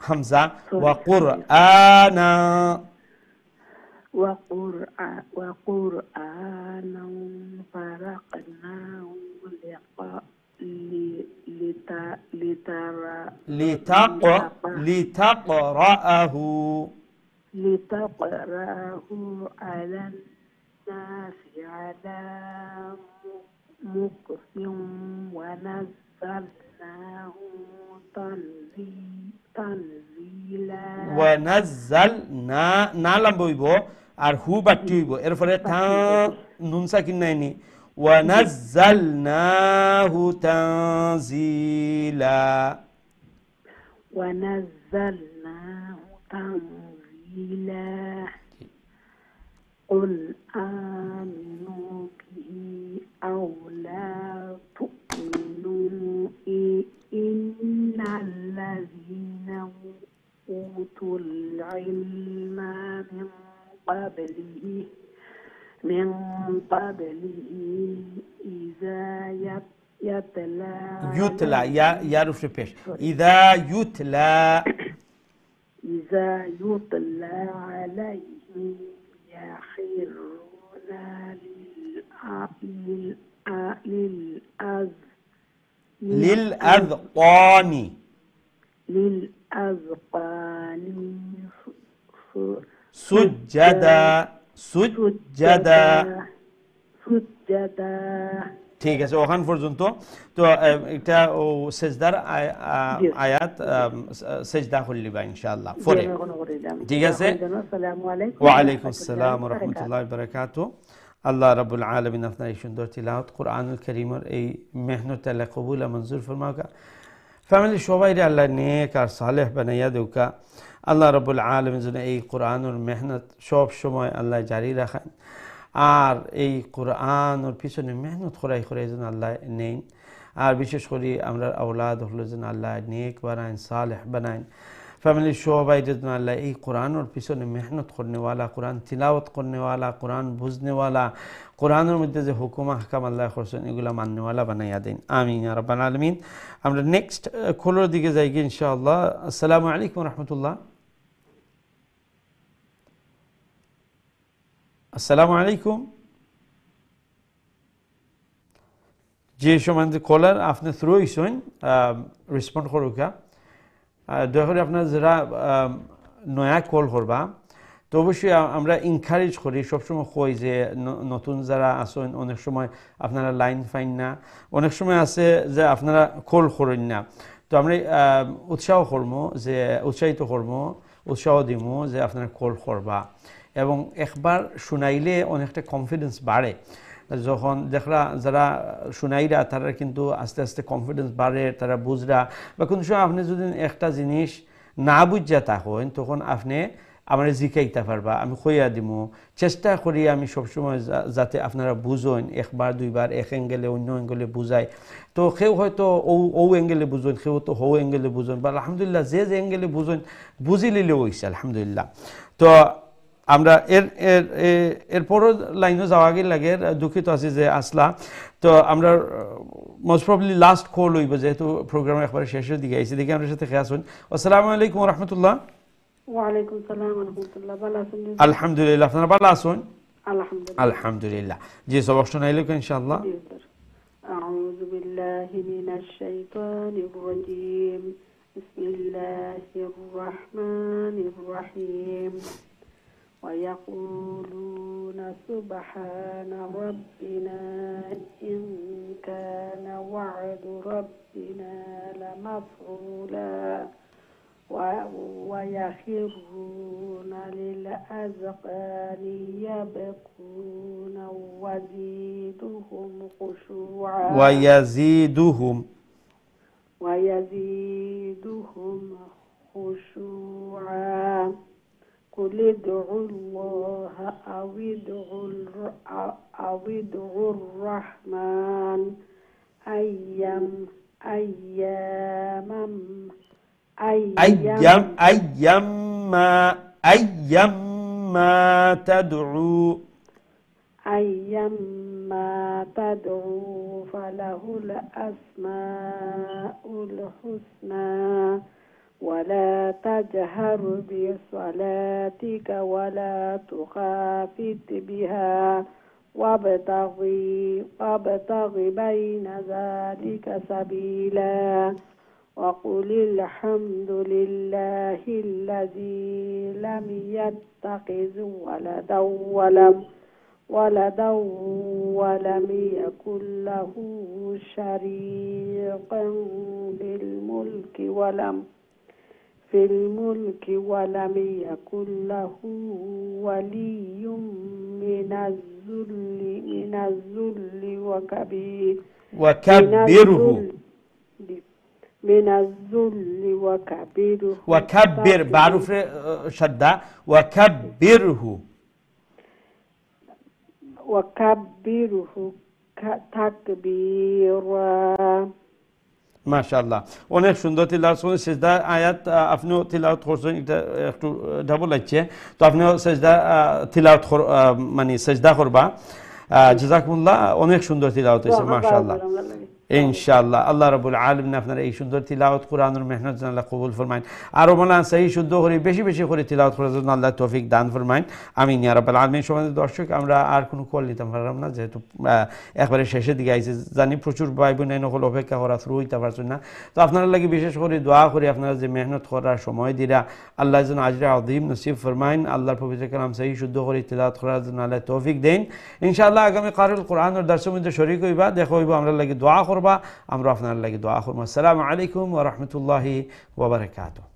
همزة وقرآنا وقرآنا فرقناه لتقرأه على الناس على مكث ونزلناه تنزيلا ونزلنا نالم بويبو আর হু বাটি হইব এর ফলে তা নুন সাকিন নাইনি ونزلناه تنزيلا قل آمنوا به أو لا تؤمنوا إن الذين أوتوا العلم من قبله إذا يتلى يا رفش بيش إذا يتلى عليهم يخرون للأذقان سجدا سجدا ঠিক আছে ওখান পর্যন্ত তো এটা ও সেজদার আয়াত সেজদা করলিবা ইনশাআল্লাহ পরে ঠিক আছে ওয়া আলাইকুম আসসালাম ওয়া রাহমাতুল্লাহি ওয়া বারাকাতুহু আল্লাহ রাব্বুল আলামিন আপনার এই সুন্দর তিলাওয়াত কোরআনুল কারীমের এই মেহনত আল্লাহ কবুল মঞ্জুর ফরমাওকা ফ্যামিলি সবাই আল্লাহ নেক আর সালেহ বানাইয়া দেউকা আল্লাহ রাব্বুল আলামিন যেন এই কোরআনের মেহনত সব সময় আল্লাহ জারি রাখেন আর এই কোরআনের পিছনে মেহনত করাই যেন আল্লাহ নেন আর বিশেষ করে আমরা আওলাদ হলো যেন আল্লাহ নেক বানাইন সালেহ বানাইন ফ্যামিলি সবাই যেন আল্লাহ এই কোরআনের পিছনে মেহনত করনেওয়ালা কোরআন তিলাওয়াত করনেওয়ালা কোরআন বুঝনেওয়ালা কোরআনের মধ্যে যে হুকুম আহকাম আল্লাহ করছেন এগুলা মাননেওয়ালা বানাইয়া দিন আমিন ইয়া রাব্বাল আলামিন আমরা নেক্সট খোলোর দিকে যাই গিয়ে ইনশাআল্লাহ আসসালামু আলাইকুম ওয়া রাহমাতুল্লাহ আসসালামু আলাইকুম যে সম্মানিত কলার আপনি থ্রু হইছেন রেসপন্ড করুকা দয়া করে আপনার যারা নয়া কল করবা তো অবশ্যই আমরা এনকারেজ করি সবসময় কই যে নতুন যারা আসেন অনেক সময় আপনারা লাইন পাইন না অনেক সময় আছে যে আপনারা কল করেন না তো আমরা উৎসাহ করবো যে উৎসাহিত করবো উৎসাহ দিব যে আপনারা কল করবা এবং একবার শুনাইলে অনেকটা কনফিডেন্স বাড়ে যখন দেখরা যারা শুনাইরা তারা কিন্তু আস্তে আস্তে কনফিডেন্স বাড়ে তারা বুঝরা বা কোনো সময় আপনি যদি একটা জিনিস না বুঝা থাকেন তখন আপনি আমার জিকাইতে পারবা আমি কইয়া দিব চেষ্টা করি আমি সবসময় যাতে আপনারা বুঝেন একবার দুইবার এক অ্যাঙ্গেলে অন্য অ্যাঙ্গেলে বুঝাই তো কেউ হয়তো ও অ্যাঙ্গেলে বুঝেন কেউ তো হৌ অ্যাঙ্গেলে বুঝেন বা আলহামদুলিল্লাহ যে অ্যাঙ্গেলে বুঝেন বুঝি লিলেও হয়েছে আলহামদুলিল্লাহ তো আমরা এরপরও লাইনও যাওয়া লাগে দুঃখিত আছি যে আসলা তো আমরা মোস্ট প্রবলি লাস্ট কল হইব যেহেতু প্রোগ্রাম একবারে শেষের দিকে আইসি দেখি আমাদের সাথে খেয়ে আসুন আসসালামু আলাইকুম ওয়া রাহমাতুল্লাহ ওয়ালাইকুম আসসালাম ওয়া রাহমাতুল্লাহ ভালো আছেন আলহামদুলিল্লাহ আপনারা ভালো আছেন আলহামদুলিল্লাহ আলহামদুলিল্লাহ জি সবক শোনাইলো ইনশাআল্লাহ আউযু বিল্লাহি মিনাশ শাইতানির রাজীম বিসমিল্লাহির রাহমানির রাহিম ويقولون سبحان ربنا إن كان وعد ربنا لمفعولا ويخرون للأذقان يبكون ويزيدهم خشوعا ويزيدهم خشوعا قل ادعوا الله أو ادعوا الرحمن أيما تدعوا فله الأسماء الحسنى ولا تجهر بصلاتك ولا تخافت بها وابتغ بين ذلك سبيلا وقل الحمد لله الذي لم يتخذ ولدا ولم يكن له شريك في الملك ولم يكن له ولي من الذل وكبر بعرف شدة وكبره تكبيرا মাশাআল্লাহ অনেক সুন্দর তিলাওয়াত করেছেন সিজদা আয়াত আপনিও তিলাওয়াত করছেন এটা একটু ডাবল আছে তো আপনিও সিজদা তিলাওয়াত মানে সিজদা করবা জাযাকুমুল্লাহ অনেক সুন্দর তিলাওয়াত হয়েছে মাশাআল্লাহ ইনশাআল্লাহ। আল্লাহ রাব্বুল আলামিন আপনার এই সুন্দর তিলাওয়াত কোরআনের মেহনত যেন আল্লাহ কবুল ফরমাইন, আরো মনে সহি শুদ্ধ করে বেশি বেশি করে তিলাওয়াত করার জন্য আল্লাহ তৌফিক দান ফরমাইন, আমিন ইয়া রাব্বাল আলামিন। সম্মানিত দর্শক, আমরা আর কোনো কল নিতে পারলাম না, যেহেতু একবারে শেষের দিকে আইছে, জানি প্রচুর ভাই বোন নকল অপেক্ষা করা শুরু হইতে পারছেন না। তো আপনারা লাগি বিশেষ করে দোয়া করি, আপনারা যে মেহনত করার সময় দিরা আল্লাহ যেন আজরে আযীম নসিব ফরমাইন, আল্লাহর পবিত্র কালাম সহি শুদ্ধ করে তিলাওয়াত করার জন্য আল্লাহ তৌফিক দেন। ইনশাআল্লাহ আগামী কারুল কোরআনের দর্শের মধ্যে শরীক হইবা, দেখা হইব, আমরা লাগি দোয়া করবা, আমরা আপনার লাগি দোয়া করবো। আসসালামু আলাইকুম ওয়া রাহমাতুল্লাহি ওয়া বারাকাতুহু।